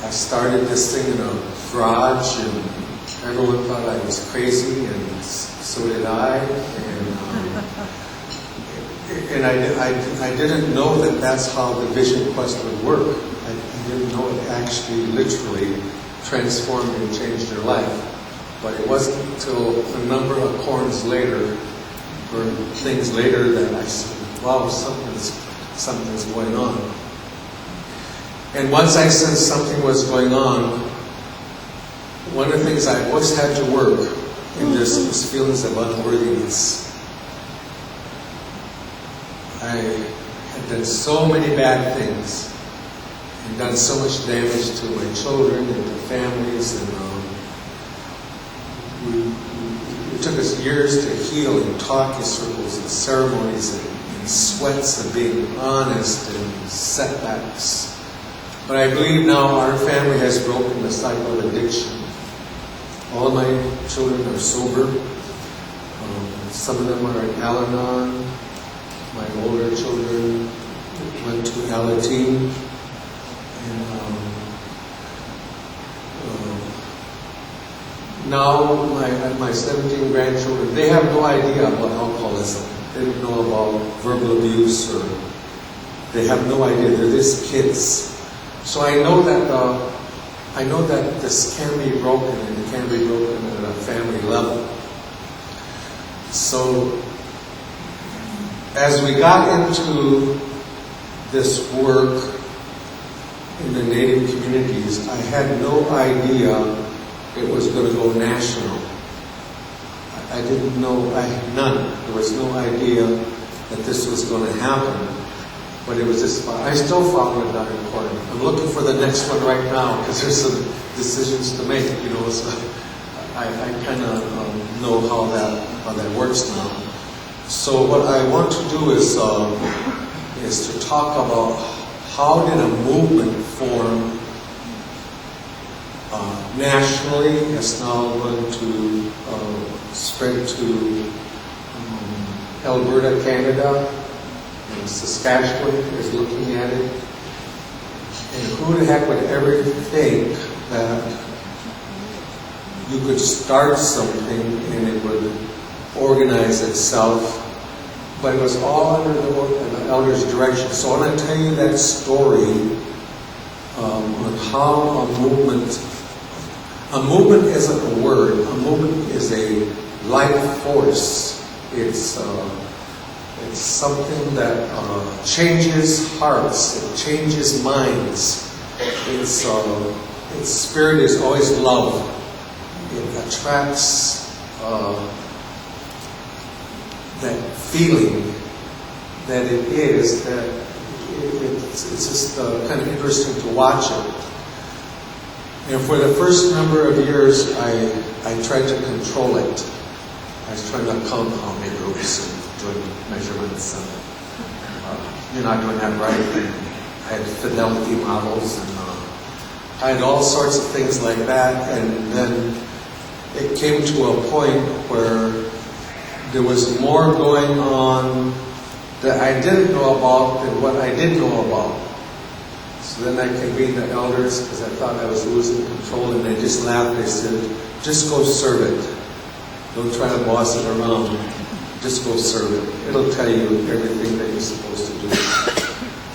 I started this thing in a garage and everyone thought I was crazy and so did I. And I didn't know that that's how the Vision Quest would work. I didn't know it actually literally transformed and changed their life. But it wasn't until a number of corns later, or things later, that I said, wow, something's going on. And once I sensed something was going on, one of the things I always had to work in this was feelings of unworthiness. I had done so many bad things and done so much damage to my children and to families, and it took us years to heal in talking circles and ceremonies and sweats of being honest and setbacks. But I believe now our family has broken the cycle of addiction. All my children are sober. Some of them are at Al-Anon. My older children went to Alateen. And now my 17 grandchildren, they have no idea about alcoholism. They don't know about verbal abuse, or they have no idea. They're just kids. So I know that this can be broken, and it can be broken at a family level. So as we got into this work in the Native communities, I had no idea it was going to go national. I didn't know, I had none. There was no idea that this was going to happen. But it was just, I still follow it down in court. I'm looking for the next one right now because there's some decisions to make, you know. So I kind of know how that works now. So what I want to do is to talk about how did a movement form nationally. It's now going to spread to Alberta, Canada. And Saskatchewan is looking at it. And who the heck would ever think that you could start something and it would organize itself? But it was all under the elders' direction. So I want to tell you that story on how a movement isn't a word. A movement is a life force. It's something that changes hearts, it changes minds. Its spirit is always love. It attracts that feeling that it is, that it's just kind of interesting to watch it. And for the first number of years, I tried to control it. I was trying to count how many groups and doing measurements, and you're not doing that right. I had fidelity models, and I had all sorts of things like that. And then it came to a point where there was more going on that I didn't know about than what I did know about. So then I convened the elders because I thought I was losing control, and they just laughed. They said, just go serve it. Don't try to boss it around. Just go serve it. It'll tell you everything that you're supposed to do.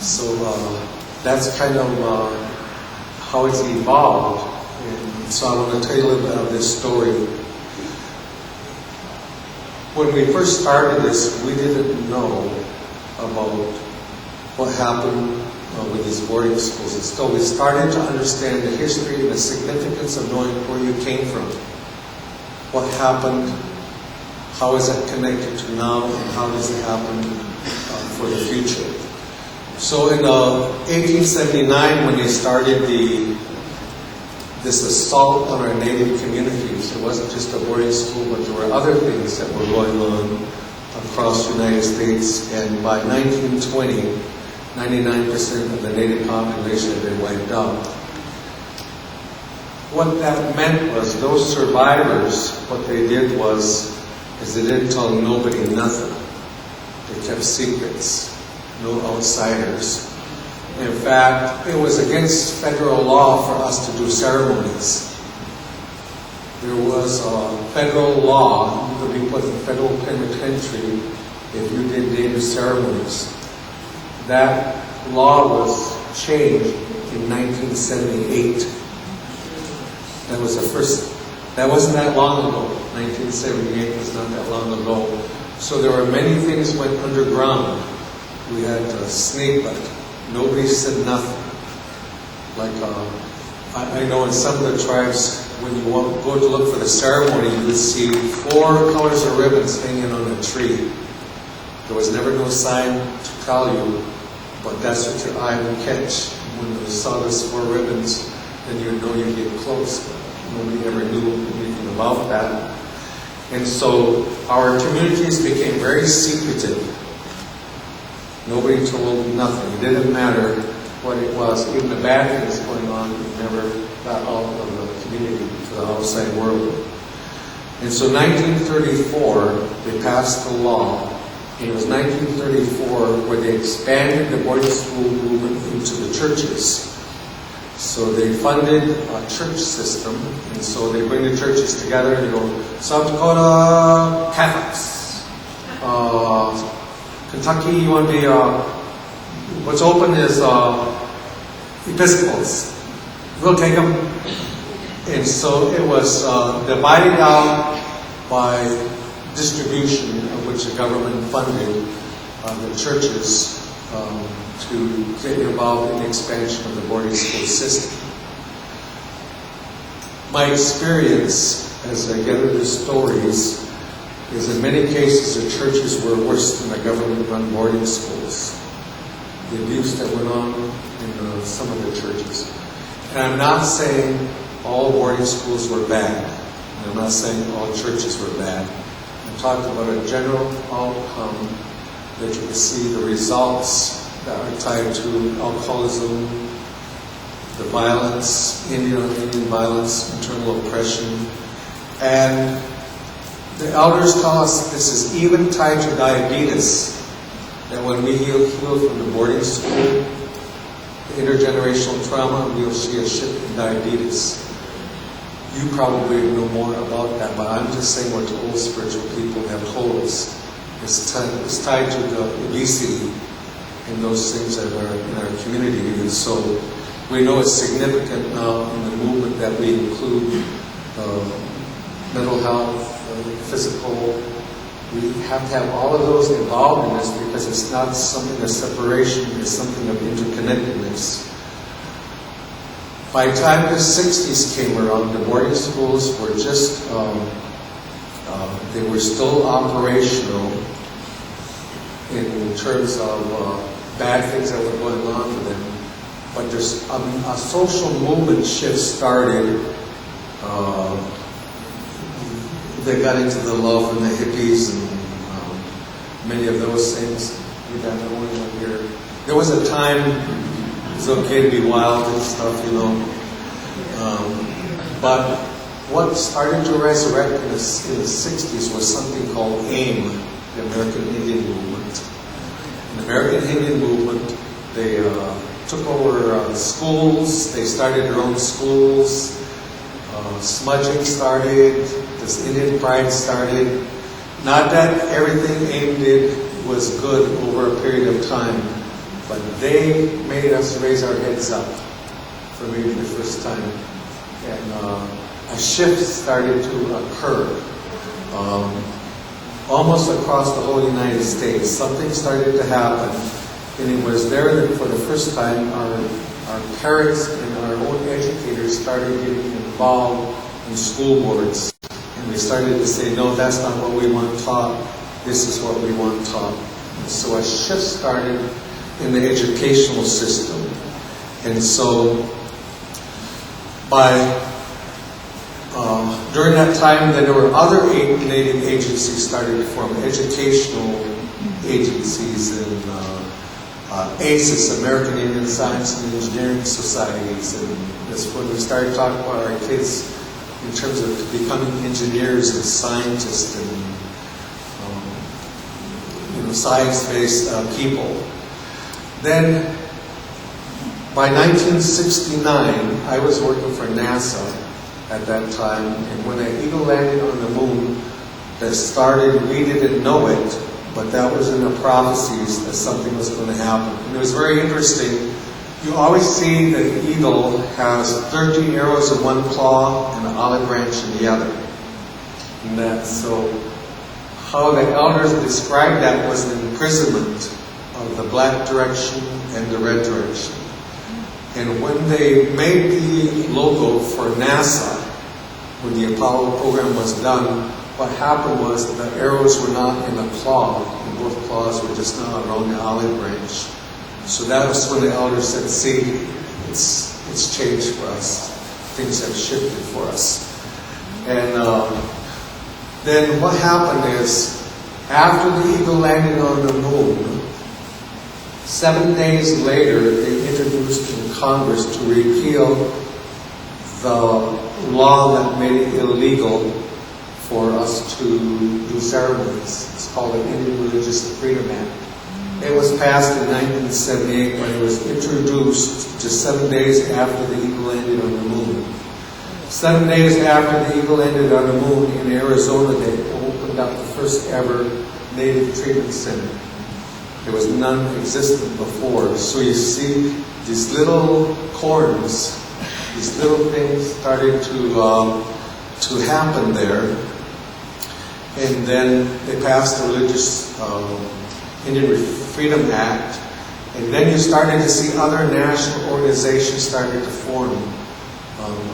So that's kind of how it's evolved. And so I want to tell you a little bit of this story. When we first started this, we didn't know about what happened with these boarding schools. And so we started to understand the history and the significance of knowing where you came from. What happened, how is that connected to now, and how does it happen for the future. So in 1879, when they started this assault on our native communities, it wasn't just a boarding school, but there were other things that were going on across the United States. And by 1920, 99% of the native population had been wiped out. What that meant was those survivors, what they did is they didn't tell nobody nothing. They kept secrets, no outsiders. In fact, it was against federal law for us to do ceremonies. There was a federal law, you could be put in federal penitentiary if you did native ceremonies. That law was changed in 1978. That was the first, that wasn't that long ago. 1978 was not that long ago. So there were many things went underground. We had to sneak, but nobody said nothing. Like, I know in some of the tribes, when you go to look for the ceremony, you would see 4 colors of ribbons hanging on a tree. There was never no sign to tell you, but that's what your eye would catch. When you saw those 4 ribbons, then you know you'd get close. Nobody ever knew anything about that. And so our communities became very secretive. Nobody told nothing. It didn't matter what it was. Even the bad things going on, it never got out of the community to the outside world. And so 1934, they passed the law. And it was 1934 where they expanded the boarding school movement into the churches. So they funded a church system, and so they bring the churches together and they go, South Dakota Catholics, Kentucky, you want to be, what's open is Episcopals. We'll take them. And so it was divided out by distribution, of which the government funded the churches to get involved in the expansion of the boarding school system. My experience as I gather the stories is in many cases the churches were worse than the government-run boarding schools. The abuse that went on in some of the churches. And I'm not saying all boarding schools were bad. And I'm not saying all churches were bad. I'm talking about a general outcome that you can see the results that are tied to alcoholism, the violence, Indian violence, internal oppression. And the elders tell us this is even tied to diabetes, that when we heal from the boarding school, the intergenerational trauma, we'll see a shift in diabetes. You probably know more about that, but I'm just saying what the old spiritual people have told us. It's tied to the obesity and those things that are in our community. And so we know it's significant now in the movement that we include mental health, physical. We have to have all of those involved in this because it's not something of separation, it's something of interconnectedness. By the time the 60s came around, the boarding schools were just, they were still operational in terms of bad things that were going on with them. But there's a social movement shift started. They got into the love and the hippies and many of those things. We got no one here. There was a time it's okay to be wild and stuff, you know. But what started to resurrect in the 60s was something called AIM, the American Indian Movement. In the American Indian Movement, they took over schools. They started their own schools. Smudging started. This Indian pride started. Not that everything AIM did was good over a period of time, but they made us raise our heads up for maybe the first time. And a shift started to occur almost across the whole United States. Something started to happen, and it was there that for the first time our parents and our own educators started getting involved in school boards. And they started to say, no, that's not what we want taught. This is what we want taught. And so a shift started in the educational system. And so during that time, then there were other Canadian agencies started to form, educational agencies, and ACES, American Indian Science and Engineering Societies. And that's when we started talking about our kids in terms of becoming engineers and scientists and science-based people. Then, by 1969, I was working for NASA at that time, and when an eagle landed on the moon, that started, we didn't know it, but that was in the prophecies that something was going to happen. And it was very interesting. You always see that the eagle has 13 arrows in one claw and an olive branch in the other. And that, so how the elders described that was the imprisonment of the black direction and the red direction. And when they made the logo for NASA, when the Apollo program was done, what happened was the arrows were not in the claw, and both claws were just not around the olive branch. So that was when the elders said, see, it's changed for us. Things have shifted for us. And then what happened is, after the eagle landed on the moon, 7 days later, they introduced in Congress to repeal the law that made it illegal for us to do ceremonies. It's called the Indian Religious Freedom Act. It was passed in 1978, but it was introduced just 7 days after the eagle landed on the moon. 7 days after the eagle landed on the moon in Arizona, they opened up the first ever Native Treatment Center. There was none existent before. So you see these little corns, these little things started to happen there. And then they passed the Religious Indian Freedom Act. And then you started to see other national organizations started to form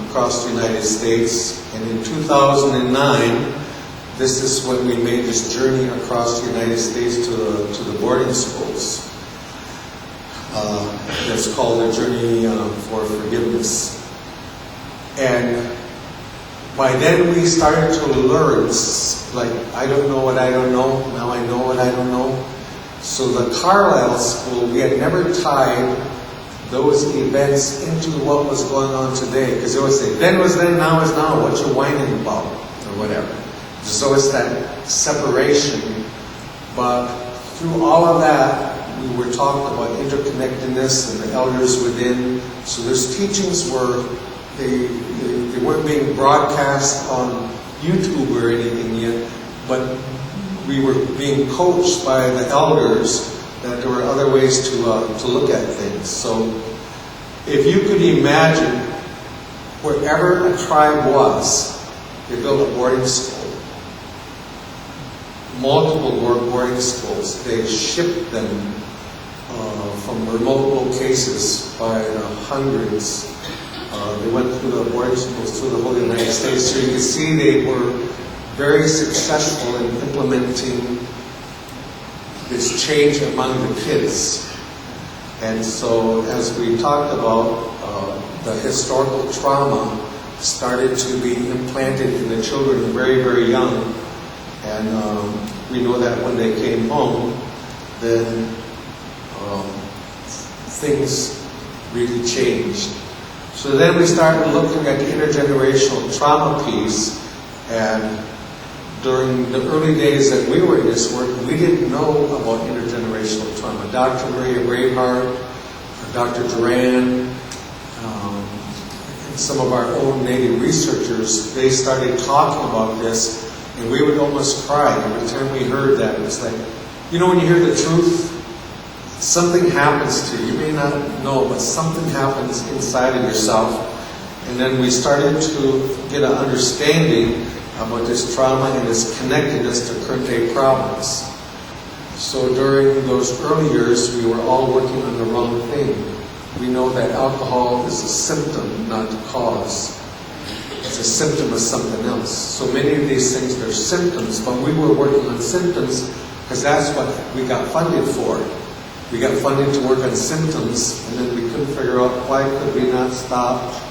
across the United States. And in 2009, this is when we made this journey across the United States to the boarding schools. It's called the Journey for Forgiveness. And by then we started to learn, like, I don't know what I don't know, now I know what I don't know. So the Carlisle School, we had never tied those events into what was going on today. Because they would say, then was then, now is now, what you whining about, or whatever. So it's that separation. But through all of that, we were talking about interconnectedness and the elders within. So those teachings were, they weren't being broadcast on YouTube or anything yet, but we were being coached by the elders that there were other ways to look at things. So if you could imagine, wherever a tribe was, they built a boarding school. Multiple boarding schools. They shipped them from remote locations by the hundreds. They went through the boarding schools through the whole United States. So you can see they were very successful in implementing this change among the kids. And so as we talked about, the historical trauma started to be implanted in the children very, very young. And we know that when they came home, then things really changed. So then we started looking at the intergenerational trauma piece, and during the early days that we were in this work, we didn't know about intergenerational trauma. Dr. Maria Brayhart, Dr. Duran, and some of our own Native researchers, they started talking about this, and we would almost cry every time we heard that. It was like, you know, when you hear the truth, something happens to you. You may not know, but something happens inside of yourself. And then we started to get an understanding about this trauma and its connectedness to current day problems. So during those early years, we were all working on the wrong thing. We know that alcohol is a symptom, not the cause. It's a symptom of something else. So many of these things, they're symptoms, but we were working on symptoms because that's what we got funded for. We got funded to work on symptoms, and then we couldn't figure out why could we not stop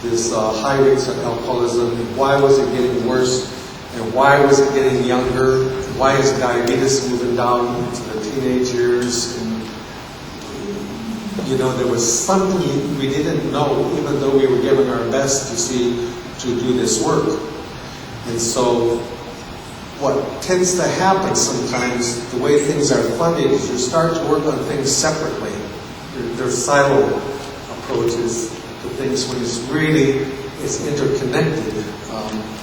this high rates of alcoholism, and why was it getting worse, and why was it getting younger, and why is diabetes moving down into the teenage years. And, you know, there was something we didn't know, even though we were giving our best to do this work. And so what tends to happen sometimes, the way things are funded, is you start to work on things separately. There's silo approaches to things when it's interconnected.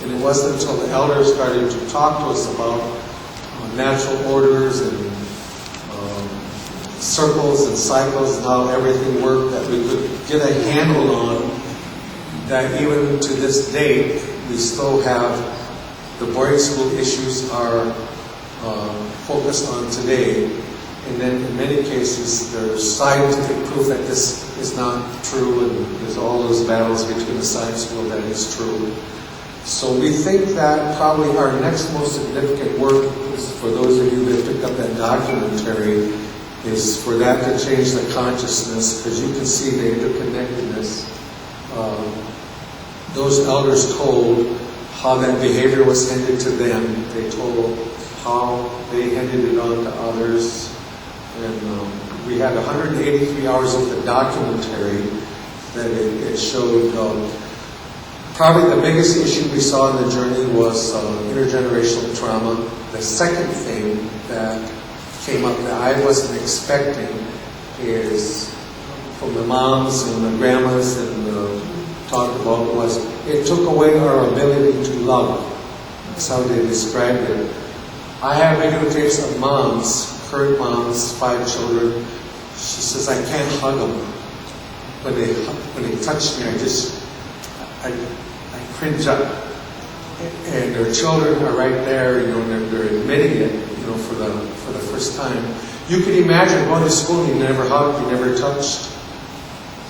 And it wasn't until the elders started to talk to us about natural orders and circles and cycles and how everything worked, that we could get a handle on that. Even to this day, we still have the boarding school issues are focused on today. And then in many cases, there's scientific proof that this is not true, and there's all those battles between the science world that is true. So we think that probably our next most significant work is, for those of you that picked up that documentary, is for that to change the consciousness, because you can see the interconnectedness. Those elders told how that behavior was handed to them. They told how they handed it on to others. And we had 183 hours of the documentary that it showed. Probably the biggest issue we saw in the journey was intergenerational trauma. The second thing that came up that I wasn't expecting is from the moms and the grandmas and talked about was it took away our ability to love. That's how they described it. I have videotapes of moms, current moms, 5 children. She says, I can't hug them. When they touch me, I cringe up. And their children are right there, you know, and they're admitting it, you know, for the first time. You can imagine going to school and you never hugged, you never touched.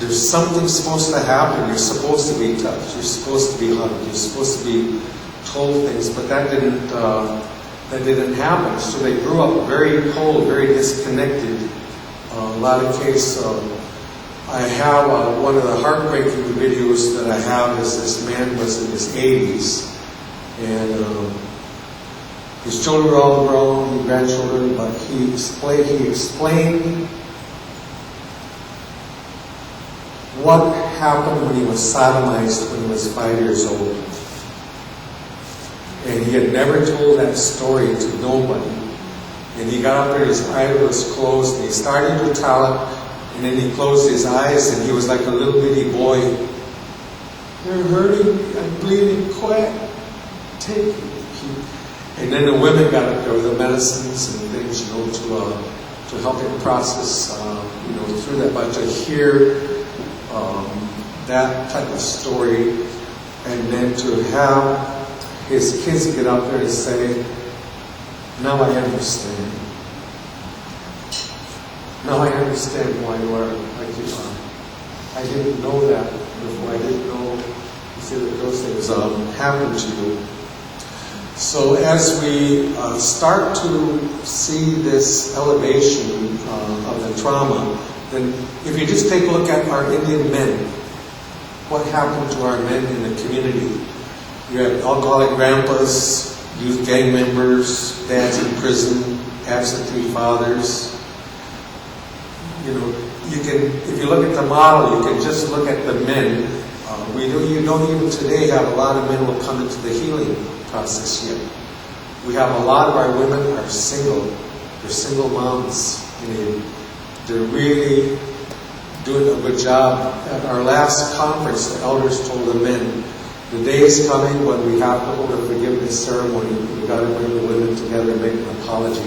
There's something supposed to happen. You're supposed to be touched. You're supposed to be hugged. You're supposed to be told things, but that didn't happen. So they grew up very cold, very disconnected. A lot of cases. I have one of the heartbreaking videos that I have is this man was in his 80s, and his children were all grown, grandchildren, but he explained what happened when he was sodomized when he was 5 years old. And he had never told that story to nobody. And he got up there, his eyes was closed, and he started to tell it, and then he closed his eyes, and he was like a little bitty boy. You're hurting, I'm bleeding, quick, take it. And then the women got up there with the medicines and things, you know, to help him process, you know, through that. But to hear that type of story, and then to have his kids get up there and say, now I understand. Now I understand why you are like you are. I didn't know that before. I didn't know that those things happen to you. So as we start to see this elevation of the trauma, then if you just take a look at our Indian men, what happened to our men in the community? You have alcoholic grandpas, youth gang members, dads in prison, absentee fathers. You know, you can, if you look at the model, you can just look at the men. You don't even today have a lot of men will come into the healing process yet. We have a lot of our women are single. They're single moms. And they're really doing a good job. At our last conference, the elders told the men, the day is coming when we have to hold a forgiveness ceremony. We've got to bring the women together and make an apology.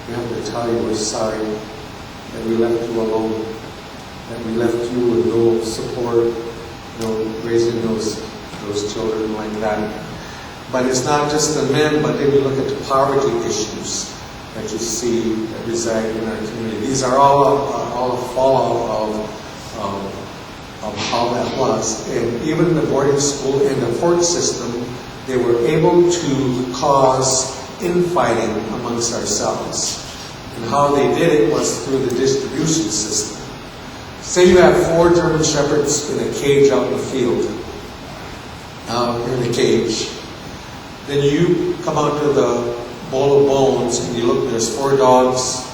We have to tell you we're sorry that we left you alone, that we left you with no support, raising those children like that. But it's not just the men, but then you look at the poverty issues that you see that reside in our community. These are all a fallout of how that was. And even in the boarding school and the court system, they were able to cause infighting amongst ourselves. And how they did it was through the distribution system. Say you have 4 German Shepherds in a cage out in the field, in a cage. Then you come out to the bowl of bones and you look, there's 4 dogs,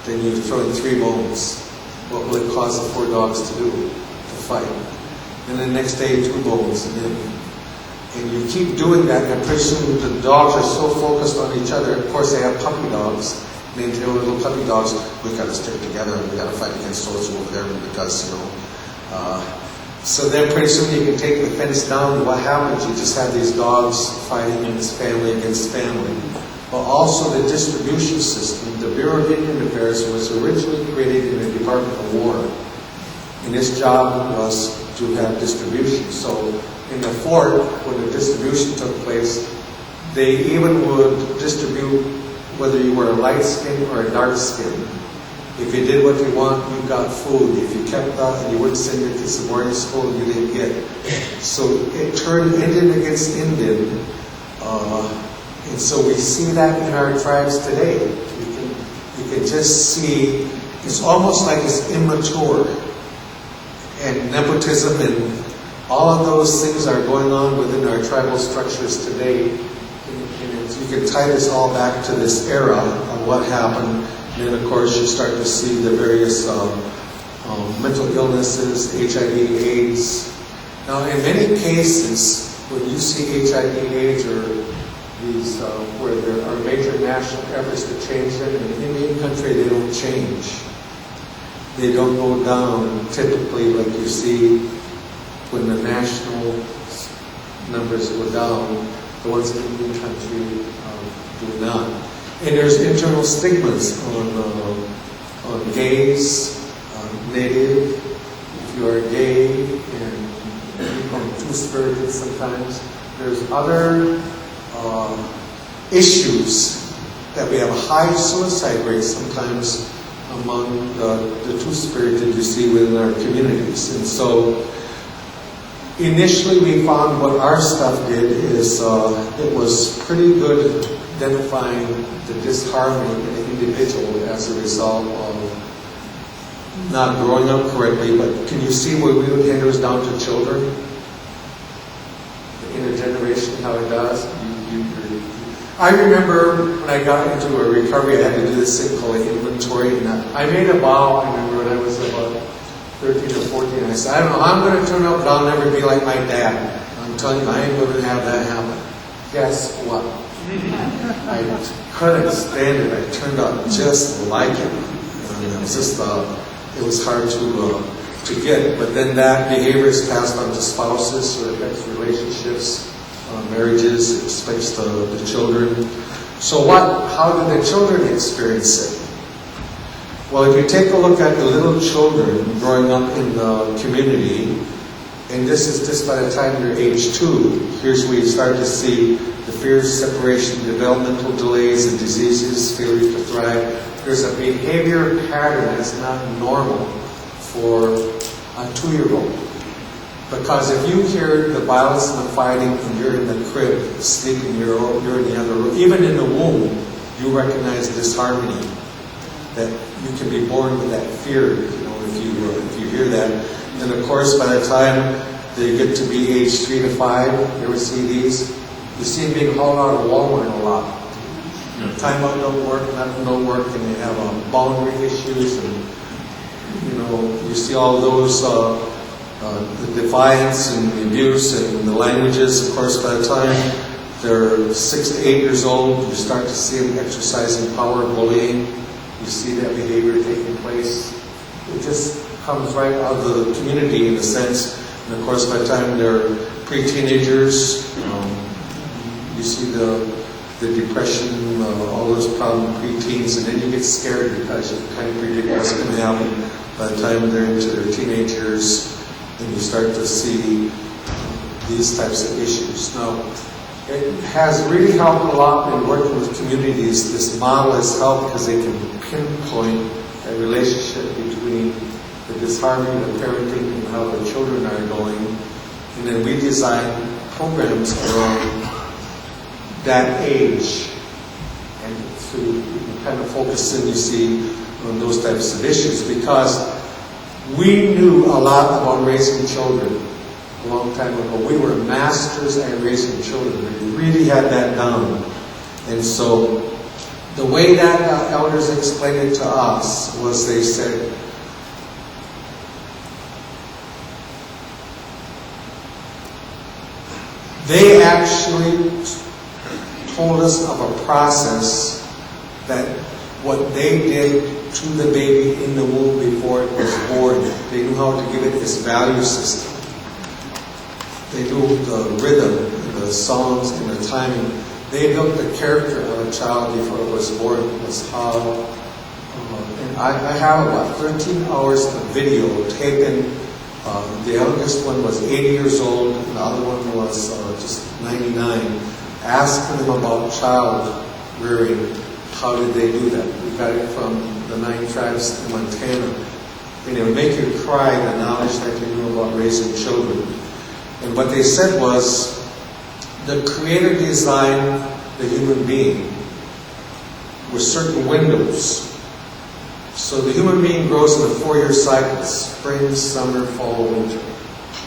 then you throw in 3 bones. What will it cause the 4 dogs to do? To fight. And the next day 2 bones. And you keep doing that, and pretty soon the dogs are so focused on each other. Of course they have puppy dogs. And they tell little puppy dogs, we've got to stick together and we've got to fight against those over there because, so then pretty soon you can take the fence down, and what happens? You just have these dogs fighting against family. But also the distribution system, the Bureau of Indian Affairs was originally created in the Department of War. And its job was to have distribution. So in the fort, when the distribution took place, they even would distribute whether you were a light skin or a dark skin. If you did what you want, you got food. If you kept that and you wouldn't send your kids to boarding school, you didn't get it. So it turned Indian against Indian. And so we see that in our tribes today. You can just see, it's almost like it's immature. And nepotism and all of those things are going on within our tribal structures today. And you can tie this all back to this era of what happened. And then, of course, you start to see the various mental illnesses, HIV, AIDS. Now, in many cases, when you see HIV, AIDS, or these where there are major national efforts to change them, in the Indian country, they don't change. They don't go down typically like you see when the national numbers go down. The ones in the Indian country do not. And there's internal stigmas on gays, native. If you are gay and you become two-spirited sometimes, there's other issues that we have a high suicide rate sometimes among the two-spirited you see within our communities. And so initially we found what our stuff did is it was pretty good at identifying the disharmony in the individual as a result of not growing up correctly. But can you see where we would hand down to children? The intergeneration, how it does? I remember when I got into a recovery, I had to do this thing called an inventory. And I made a vow, I remember when I was about 13 or 14, I said, I don't know how I'm going to turn out, but I'll never be like my dad. I'm telling you, I ain't going to have that happen. Guess what? I couldn't stand it. I turned out just like him. It was just, it was hard to get. But then that behavior is passed on to spouses, so it affects relationships, marriages, it affects the children. So how did the children experience it? Well, if you take a look at the little children growing up in the community, and this is just by the time you're age 2, here's where you start to see the fears, separation, developmental delays, and diseases, failure to thrive. There's a behavior pattern that's not normal for a 2-year-old. Because if you hear the violence and the fighting and you're in the crib sleeping, you're in the other room, even in the womb, you recognize disharmony. That you can be born with that fear, if you hear that. And of course, by the time they get to be age 3 to 5, you ever see these? You see them being hauled out of Walmart a lot. Timeout don't work, nothing don't work, and they have boundary issues, and you see all those the defiance and the abuse and the languages. Of course, by the time they're 6 to 8 years old, you start to see them exercising power, bullying. You see that behavior taking place. it just comes right out of the community in a sense. And of course, by the time they're pre-teenagers, you see the depression, all those problem pre-teens, and then you get scared because you kind of predict what's going to happen by the time they're into their teenagers, and you start to see these types of issues. Now, it has really helped a lot in working with communities. This model has helped because they can pinpoint a relationship between the disharmony, the parenting, and how the children are going. And then we design programs around that age, and so you can kind of focus in, you see, on those types of issues, because we knew a lot about raising children a long time ago. We were masters at raising children. We really had that down. And so the way that elders explained it to us was they said, they actually told us of a process that what they did to the baby in the womb before it was born. They knew how to give it this value system. They knew the rhythm, and the songs, and the timing. They built the character of a child before it was born. That's how. And I have about 13 hours of video taken. The youngest one was 80 years old, and the other one was just 99. Asking them about child rearing. How did they do that? We got it from the 9 tribes in Montana. And it would make you cry, the knowledge that you knew about raising children. And what they said was, the Creator designed the human being with certain windows. So the human being grows in a 4-year cycle: spring, summer, fall, winter.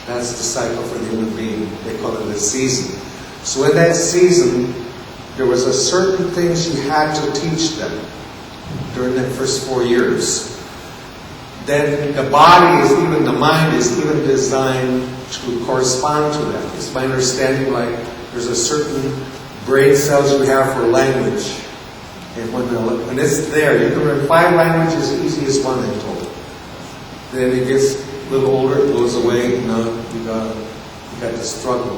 That's the cycle for the human being. They call it a season. So in that season, there was a certain things you had to teach them during that first 4 years. Then the body is even, the mind is even designed to correspond to that. It's my understanding, like there's a certain brain cells you have for language. And when it's there, you can learn 5 languages as easy as 1, I'm told. Then it gets a little older, it goes away, you know, you got to struggle.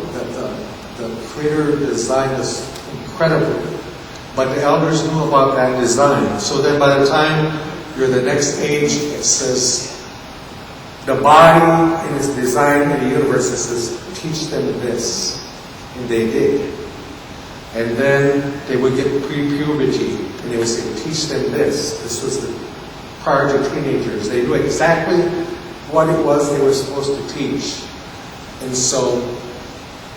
The Creator designed us incredibly. But the elders knew about that design. So then by the time you're the next age, it says, the body in its design in the universe, it says, teach them this. And they did. And then they would get pre-puberty, and they would say, teach them this. This was prior to teenagers. They knew exactly what it was they were supposed to teach. And so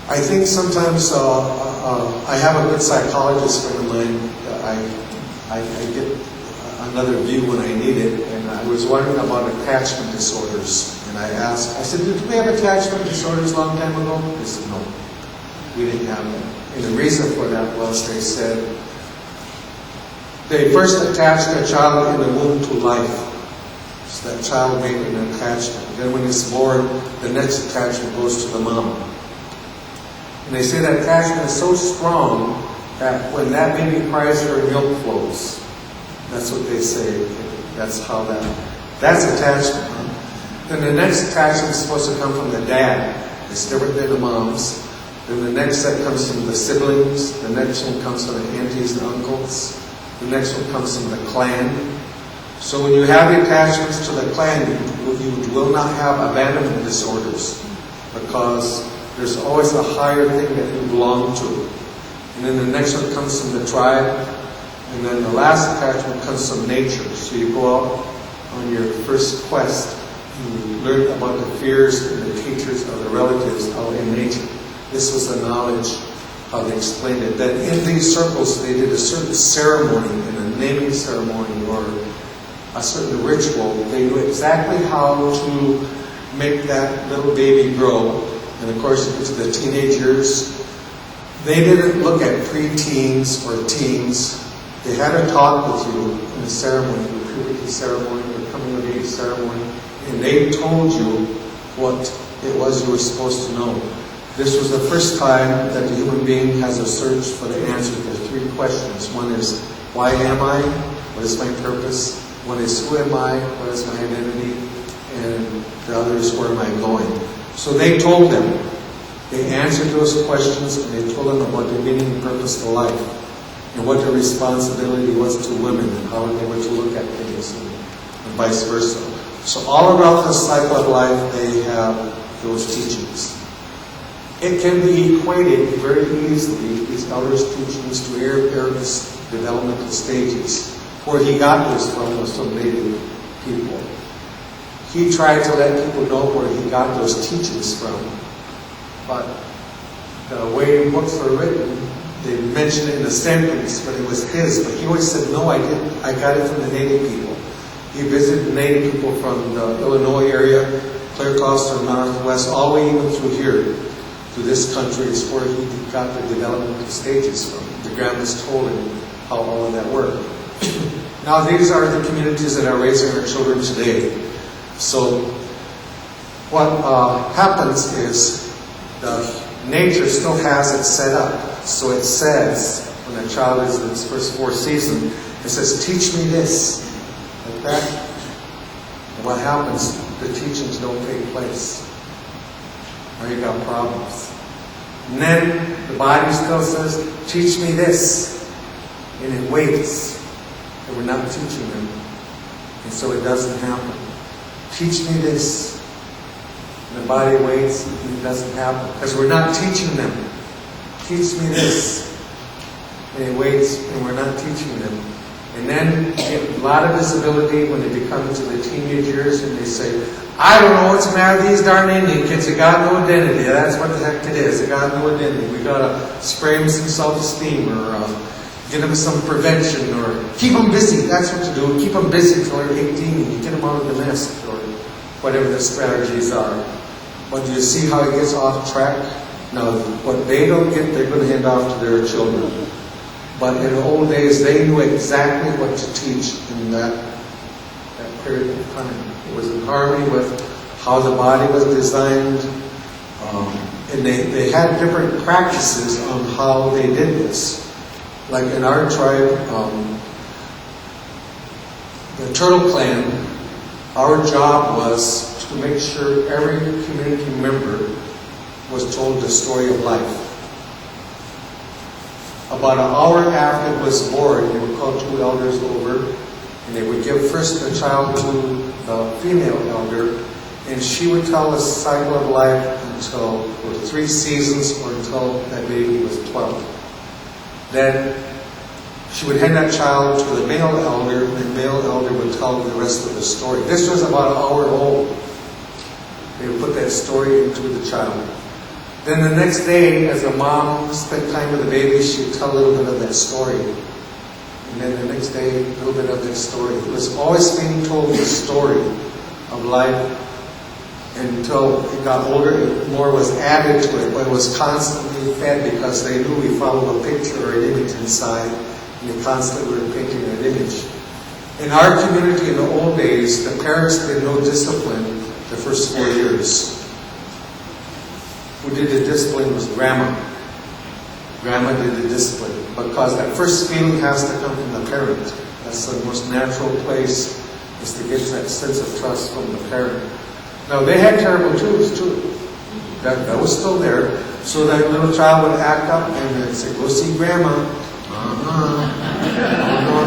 I think sometimes I have a good psychologist friend of mine. I get another view when I need it. And I was wondering about attachment disorders. And I said, did we have attachment disorders a long time ago? They said, no, we didn't have that. And the reason for that was they said, they first attached a child in the womb to life. So that child made an attachment. Then when it's born, the next attachment goes to the mom. And they say that attachment is so strong that when that baby cries, her milk flows. That's what they say. That's how that's attachment. Huh? Then the next attachment is supposed to come from the dad. It's different than the mom's. Then the next set comes from the siblings. The next one comes from the aunties and uncles. The next one comes from the clan. So when you have the attachments to the clan, you will not have abandonment disorders, because there's always a higher thing that you belong to. And then the next one comes from the tribe. And then the last attachment comes from nature. So you go out on your first quest and you learn about the fears and the teachers of the relatives out in nature. This was the knowledge, how they explained it. That in these circles they did a certain ceremony, and a naming ceremony or a certain ritual. They knew exactly how to make that little baby grow. And of course, into the teenage years, they didn't look at pre-teens or teens. They had a talk with you in the ceremony, the puberty ceremony, the coming of age ceremony, and they told you what it was you were supposed to know. This was the first time that the human being has a search for the answer to 3 questions. One is, why am I? What is my purpose? One is, who am I? What is my identity? And the other is, where am I going? So they told them. They answered those questions, and they told them about the meaning and purpose of life, and what their responsibility was to women, and how they were to look at things, and vice versa. So all around the cycle of life, they have those teachings. It can be equated very easily, these elders' teachings, to Erich's developmental stages. Where he got this from was from Native people. He tried to let people know where he got those teachings from. But the way books are written, they mention it in a sentence, but it was his. But he always said, no, I didn't. I got it from the Native people. He visited Native people from the Illinois area, clear across the Northwest, all the way even through here. To this country is where he got the developmental stages from. The grandmas told him how all of that worked. Now these are the communities that are raising our children today. So what happens is the nature still has it set up. So it says, when a child is in its first 4 seasons, it says, teach me this, like that. And what happens? The teachings don't take place. Or you got problems. And then the body still says, teach me this. And it waits. And we're not teaching them. And so it doesn't happen. Teach me this. And the body waits and it doesn't happen. Because we're not teaching them. Teach me this. And it waits and we're not teaching them. And then you get a lot of visibility when they become into the teenage years and they say, I don't know what's the matter with these darn Indian kids. They got no identity. That's what the heck it is. They got no identity. We got to spray them some self-esteem or get them some prevention or keep them busy. That's what to do. Keep them busy until they're 18 and you get them out of the nest or whatever the strategies are. But do you see how it gets off track? Now, what they don't get, they're going to hand off to their children. But in the old days, they knew exactly what to teach in that period of time. It was in harmony with how the body was designed. And they had different practices on how they did this. Like in our tribe, the Turtle Clan, our job was to make sure every community member was told the story of life. About an hour after it was born, they would call 2 elders over, and they would give first the child to the female elder, and she would tell the cycle of life until for 3 seasons or until that baby was 12. Then she would hand that child to the male elder, and the male elder would tell the rest of the story. This was about an hour old. They would put that story into the child. Then the next day, as the mom spent time with the baby, she would tell a little bit of that story. And then the next day, a little bit of that story. It was always being told the story of life until it got older, more was added to it, but it was constantly fed because they knew we followed a picture or an image inside, and they constantly were painting that image. In our community in the old days, the parents did no discipline the first 4 years. Who did the discipline was Grandma. Grandma did the discipline because that first feeling has to come from the parent. That's the most natural place, is to get that sense of trust from the parent. Now, they had terrible tubes too. That was still there. So that little child would act up and they'd say, go see Grandma.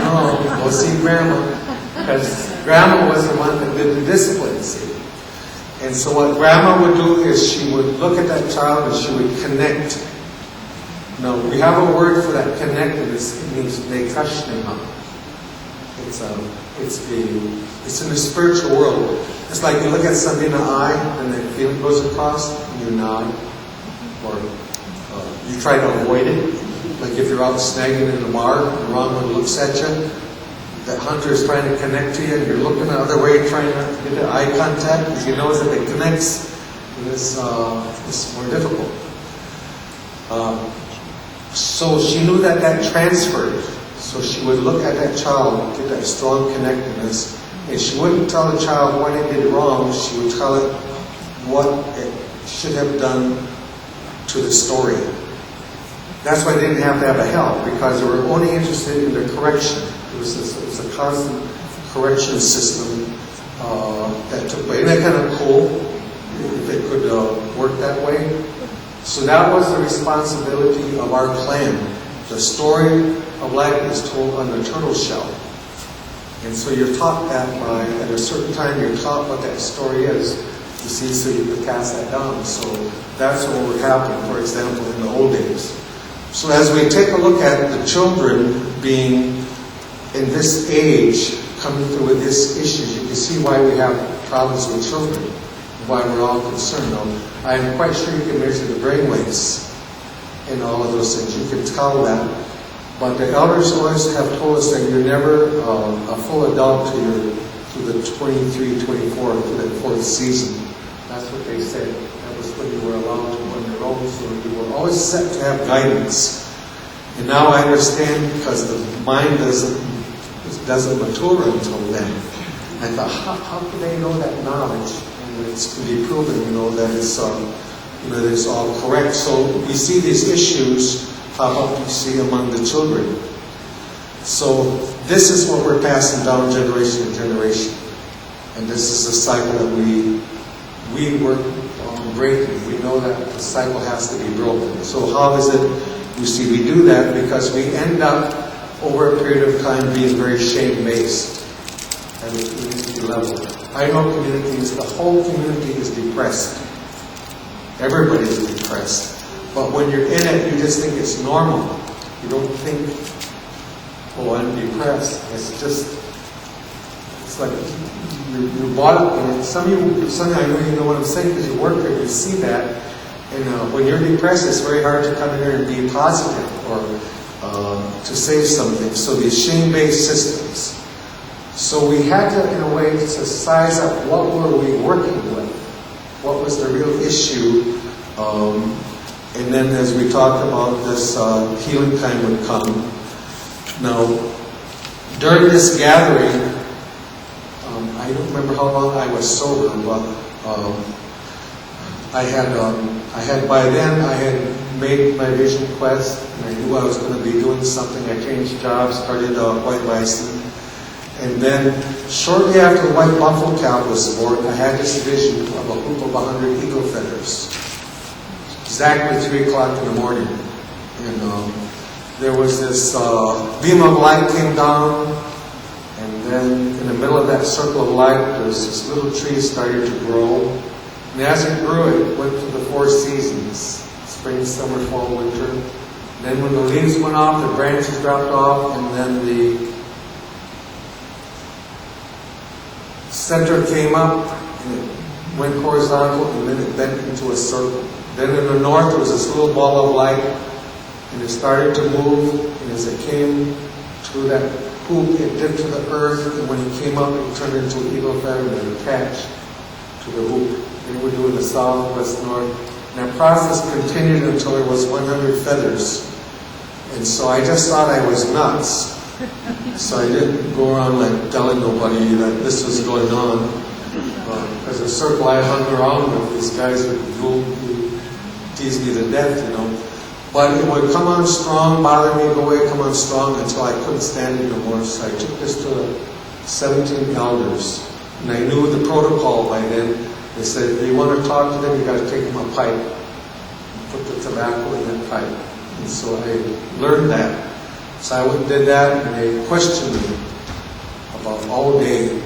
No, go see Grandma. Because Grandma was the one that did the discipline, see. And so what Grandma would do is she would look at that child and she would connect. Now, we have a word for that connect, and it means nekashneha. It's in the spiritual world. It's like you look at something in the eye and the feeling goes across and you nod. Or you try to avoid it. Like if you're out snagging in the bar and the wrong one looks at you, that hunter is trying to connect to you and you're looking the other way trying not to get that eye contact because you know that it connects. It's more difficult. So she knew that transferred. So she would look at that child and get that strong connectedness. And she wouldn't tell the child what it did wrong. She would tell it what it should have done to the story. That's why they didn't have to have a help, because they were only interested in the correction. It was a constant correction system that took place. Isn't that kind of cool? If they could work that way. So that was the responsibility of our clan. The story of life is told on the turtle shell. And so you're taught that by, at a certain time, you're taught what that story is. You see, so you can pass that down. So that's what would happen, for example, in the old days. So as we take a look at the children being in this age, coming through with these issues, you can see why we have problems with children, why we're all concerned. Now, I'm quite sure you can measure the brainwaves and all of those things. You can tell that. But the elders always have told us that you're never a full adult to the 23, 24, to the fourth season. That's what they said. That was when you were allowed to run your own. So you were always set to have guidance. And now I understand, because the mind doesn't mature until then. I thought, how can they know that knowledge? And it's to be proven, that it's that it's all correct. So we see these issues pop up, you see, among the children. So this is what we're passing down generation to generation. And this is a cycle that we work on breaking. We know that the cycle has to be broken. So how is it we see we do that? Because we end up, over a period of time, being very shame-based at the community level. I know communities, the whole community is depressed. Everybody is depressed. But when you're in it, you just think it's normal. You don't think, oh, I'm depressed. It's like you bought it. And some of you, I know you know what I'm saying because you work there, you see that. And when you're depressed, it's very hard to come in here and be positive or to say something. So these shame-based systems. So we had to, in a way, to size up what were we working with. What was the real issue? And then as we talked about this, healing time would come. Now, during this gathering, I don't remember how long I was sober, but I had by then I had made my vision quest, and I knew I was going to be doing something. I changed jobs, started White Bison, and then shortly after the White Buffalo Cow was born, I had this vision of a hoop of 100 eagle feathers. Exactly 3 o'clock in the morning. And there was this beam of light came down, and then in the middle of that circle of light, there was this little tree started to grow. And as it grew, it went through the 4 seasons: spring, summer, fall, winter. And then when the leaves went off, the branches dropped off, and then the center came up, and it went horizontal, and then it bent into a circle. Then in the north, there was this little ball of light, and it started to move, and as it came to that hoop, it dipped to the earth, and when it came up, it turned into an eagle feather and it attached to the hoop. They would do in the south, west, north. And that process continued until there was 100 feathers. And so I just thought I was nuts. So I didn't go around like telling nobody that this was going on. Because the circle I hung around with, these guys would tease me to death, But it would come on strong, bother me, go away, come on strong, until I couldn't stand it no more. So I took this to 17 elders. And I knew the protocol by then. They said, if you want to talk to them, you got to take them a pipe. And put the tobacco in that pipe. And so I learned that. So I went and did that, and they questioned me about all day.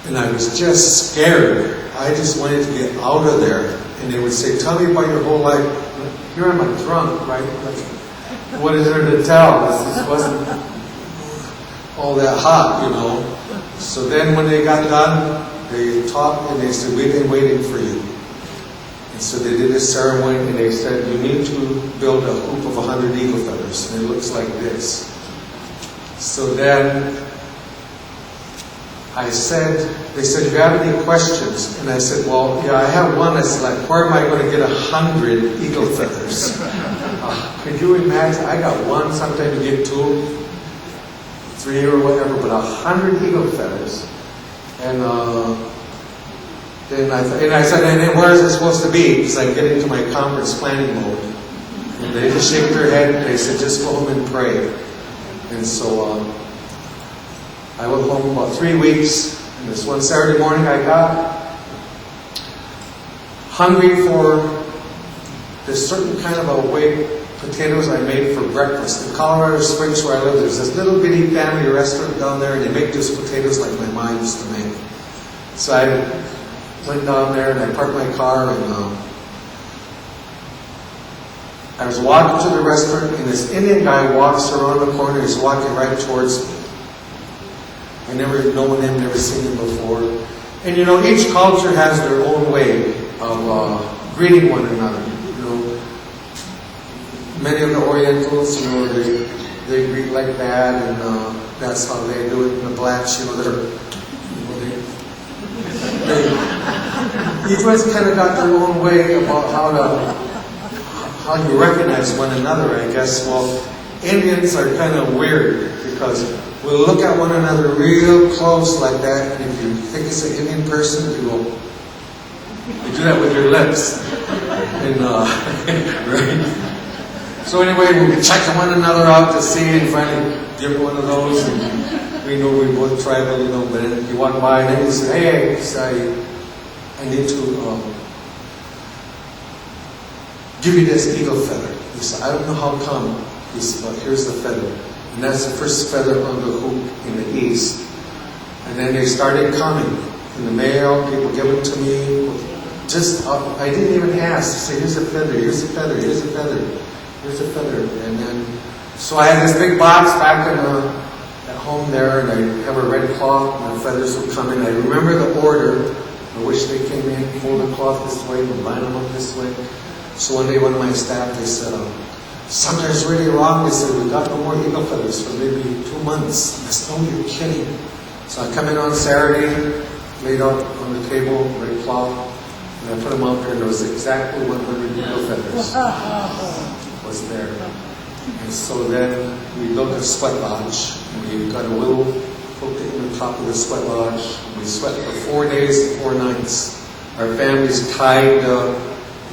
And I was just scared. I just wanted to get out of there. And they would say, tell me about your whole life. Here I'm a drunk, right? Like, what is there to tell? This wasn't all that hot, So then when they got done, they talked and they said, we've been waiting for you. And so they did a ceremony and they said, you need to build a hoop of 100 eagle feathers. And it looks like this. So then they said, do you have any questions? And I said, well, yeah, I have one. It's like, where am I going to get 100 eagle feathers? Could you imagine? I got one, sometimes you get 2, 3 or whatever, but 100 eagle feathers. And then I said, and then where is it supposed to be? Because I get into my conference planning mode. And they just shake their head and they said, just go home and pray. And so I went home about 3 weeks, and this one Saturday morning I got hungry for this certain kind of a way potatoes I made for breakfast. In Colorado Springs where I live, there's this little bitty family restaurant down there, and they make these potatoes like my mom used to make. So I went down there and I parked my car, and I was walking to the restaurant, and this Indian guy walks around the corner. He's walking right towards me. No one had never seen him before. And you know, each culture has their own way of greeting one another. You know, many of the Orientals, you know, they greet like that, and that's how they do it. And the blacks, you know, each one's kind of got their own way about how you recognize one another, I guess. Well, Indians are kind of weird because we'll look at one another real close like that, and if you think it's an Indian person, you do that with your lips. And, right? So anyway, we'll be checking one another out to see, and finally give one of those, and we know we both tribal, you know, but then you walk by, and then you say, hey, I need to give you this eagle feather. He said, I don't know how come. He said, but here's the feather. And that's the first feather on the hoop in the east. And then they started coming in the mail, people give it to me. Just, I didn't even ask. They say, here's a feather, here's a feather, here's a feather, here's a feather. And then, so I had this big box back at home there, and I have a red cloth, and the feathers would come in. I remember the order in which they came in, fold the cloth this way, and line them up this way. So one day, one of my staff, they said, something's really wrong. They said, we got no more eagle feathers for maybe 2 months. I said, oh, you're kidding. So I come in on Saturday, laid out on the table, red cloth, and I put them out there, and there was exactly 100 eagle feathers was there. And so then we built a sweat lodge, and we got a willow, poked it in the top of the sweat lodge, and we sweat for 4 days and 4 nights. Our families tied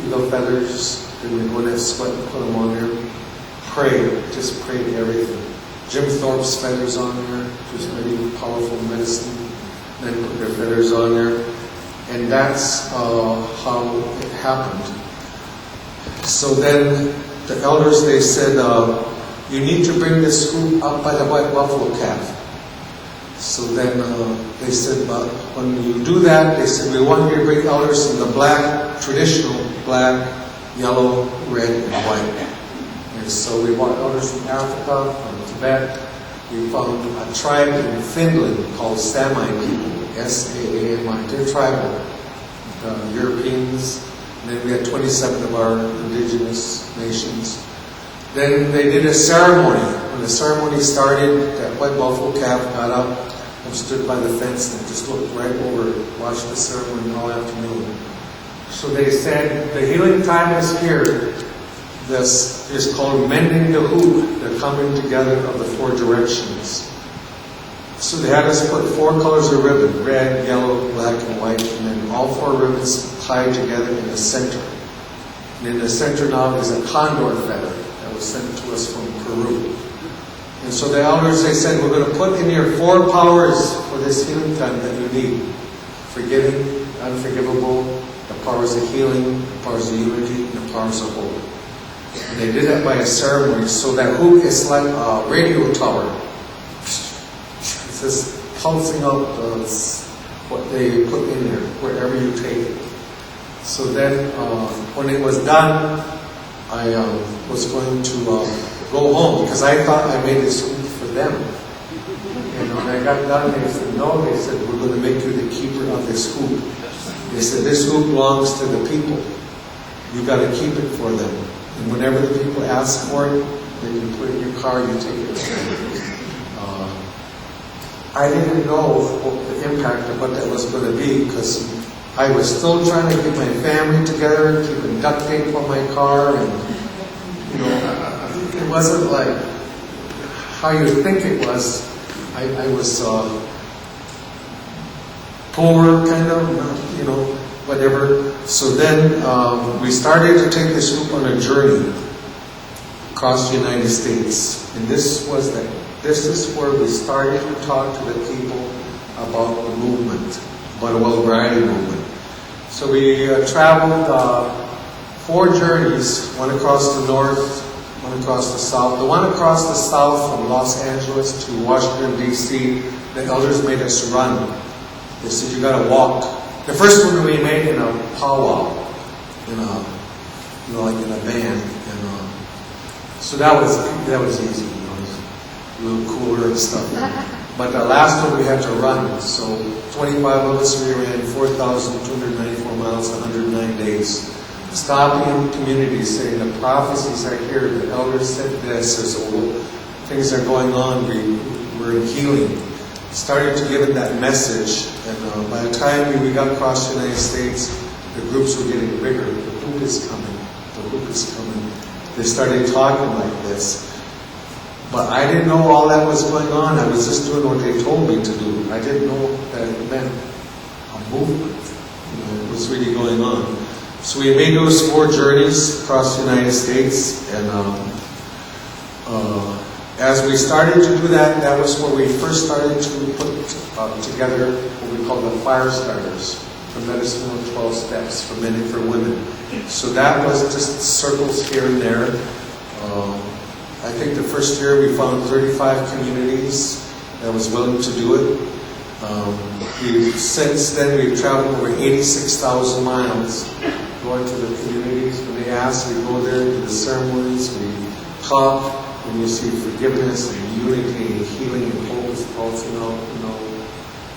eagle feathers, and we'd go to sweat and put them on there. Just prayed everything. Jim Thorpe's feathers on there, just really powerful medicine. Then put their feathers on there. And that's how it happened. So then the elders, they said, you need to bring this hoop up by the white buffalo calf. So then they said, but when you do that, they said, we want you to bring elders in the black, traditional black, yellow, red, and white. And so we brought elders from Africa, from Tibet. We found a tribe in Finland called Sami people, S-A-A-M-I. They're tribal, Europeans. And then we had 27 of our indigenous nations. Then they did a ceremony. When the ceremony started, that white buffalo calf got up and stood by the fence and just looked right over, watched the ceremony all afternoon. So they said, the healing time is here. This is called mending the hoop, the coming together of the 4 directions. So they had us put 4 colors of ribbon, red, yellow, black, and white, and then all 4 ribbons tied together in the center. And in the center now is a condor feather that was sent to us from Peru. And so the elders, they said, we're going to put in here 4 powers for this healing time that you need. Forgiving, unforgivable, the powers of healing, the powers of unity, and the powers of hope. And they did that by a ceremony. So that hoop is like a radio tower. It's just pulsing out what they put in there, wherever you take it. So then, when it was done, I was going to go home because I thought I made this hoop for them. And when I got done, they said, no, they said, we're going to make you the keeper of this hoop. They said, this hoop belongs to the people. You got to keep it for them. And whenever the people ask for it, they can put it in your car, you take it. I didn't know what the impact of what that was going to be because I was still trying to keep my family together, keeping duct tape on my car, and it wasn't like how you think it was. I was poor, kind of, whatever. So then we started to take this group on a journey across the United States. And this was the this is where we started to talk to the people about the movement, about a Wellbriety movement. So we traveled 4 journeys, one across the north, one across the south. The one across the south from Los Angeles to Washington, D.C., the elders made us run. They said, you gotta walk. The first one we made in a powwow, like in a band. And so that was easy, a little cooler and stuff. But the last one we had to run. So 25 of us, we ran 4,294 miles, 109 days. Stopping in communities saying the prophecies are here, the elders said this, there's things are going on, we're in healing. Started to give it that message, and by the time we got across the United States, the groups were getting bigger. The hoop is coming, the hoop is coming. They started talking like this. But I didn't know all that was going on. I was just doing what they told me to do. I didn't know that it meant a movement. It was really going on. So we made those 4 journeys across the United States, and as we started to do that, that was where we first started to put together what we call the fire starters, the medicinal 12 steps for men and for women. So that was just circles here and there. I think the first year we found 35 communities that was willing to do it. Since then we've traveled over 86,000 miles going to the communities. When they ask, we go there, do the ceremonies, we talk, and you see forgiveness and unity and healing and hope is pulsing out,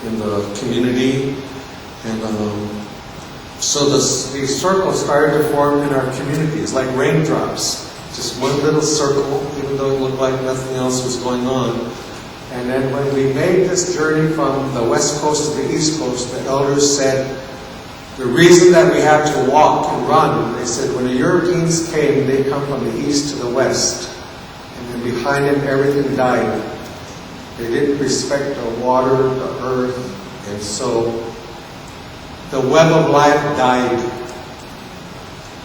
in the community. And so these circles started to form in our communities, like raindrops. Just one little circle, even though it looked like nothing else was going on. And then when we made this journey from the west coast to the east coast, the elders said, the reason that we had to walk and run, they said, when the Europeans came, they come from the east to the west. And then behind them, everything died. They didn't respect the water, the earth, and so the web of life died.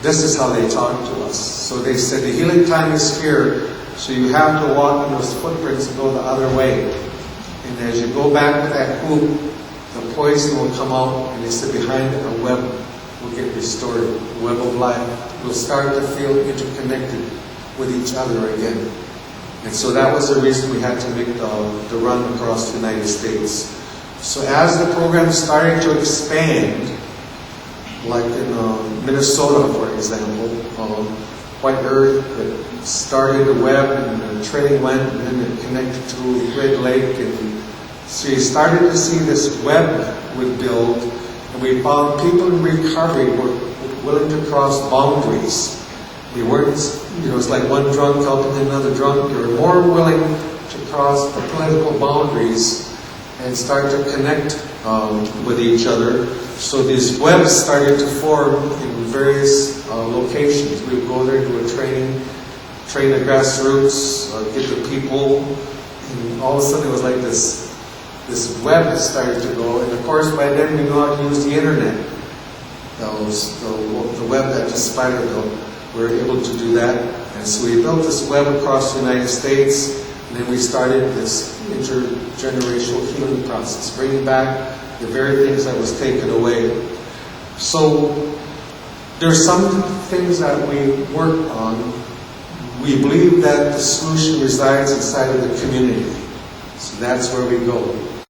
This is how they talked to us. So they said, the healing time is here, so you have to walk in those footprints and go the other way. And as you go back to that hoop, the poison will come out, and they said behind it a web will get restored, the web of life. We'll start to feel interconnected with each other again. And so that was the reason we had to make the run across the United States. So as the program started to expand, like in Minnesota, for example, White Earth, it started a web, and the training went, and then it connected to Red Lake, and so you started to see this web would build, and we found people in recovery were willing to cross boundaries. We weren't, it's like one drunk helping another drunk. They were more willing to cross the political boundaries and start to connect with each other. So these webs started to form in various locations. We would go there, do a training, train the grassroots, get the people, and all of a sudden it was like this web that started to go. And of course by then we knew how to use the internet. The web that just spider built, we were able to do that. And so we built this web across the United States, and then we started this intergenerational healing process, bringing back the very things that was taken away. So there's some things that we work on. We believe that the solution resides inside of the community. So that's where we go.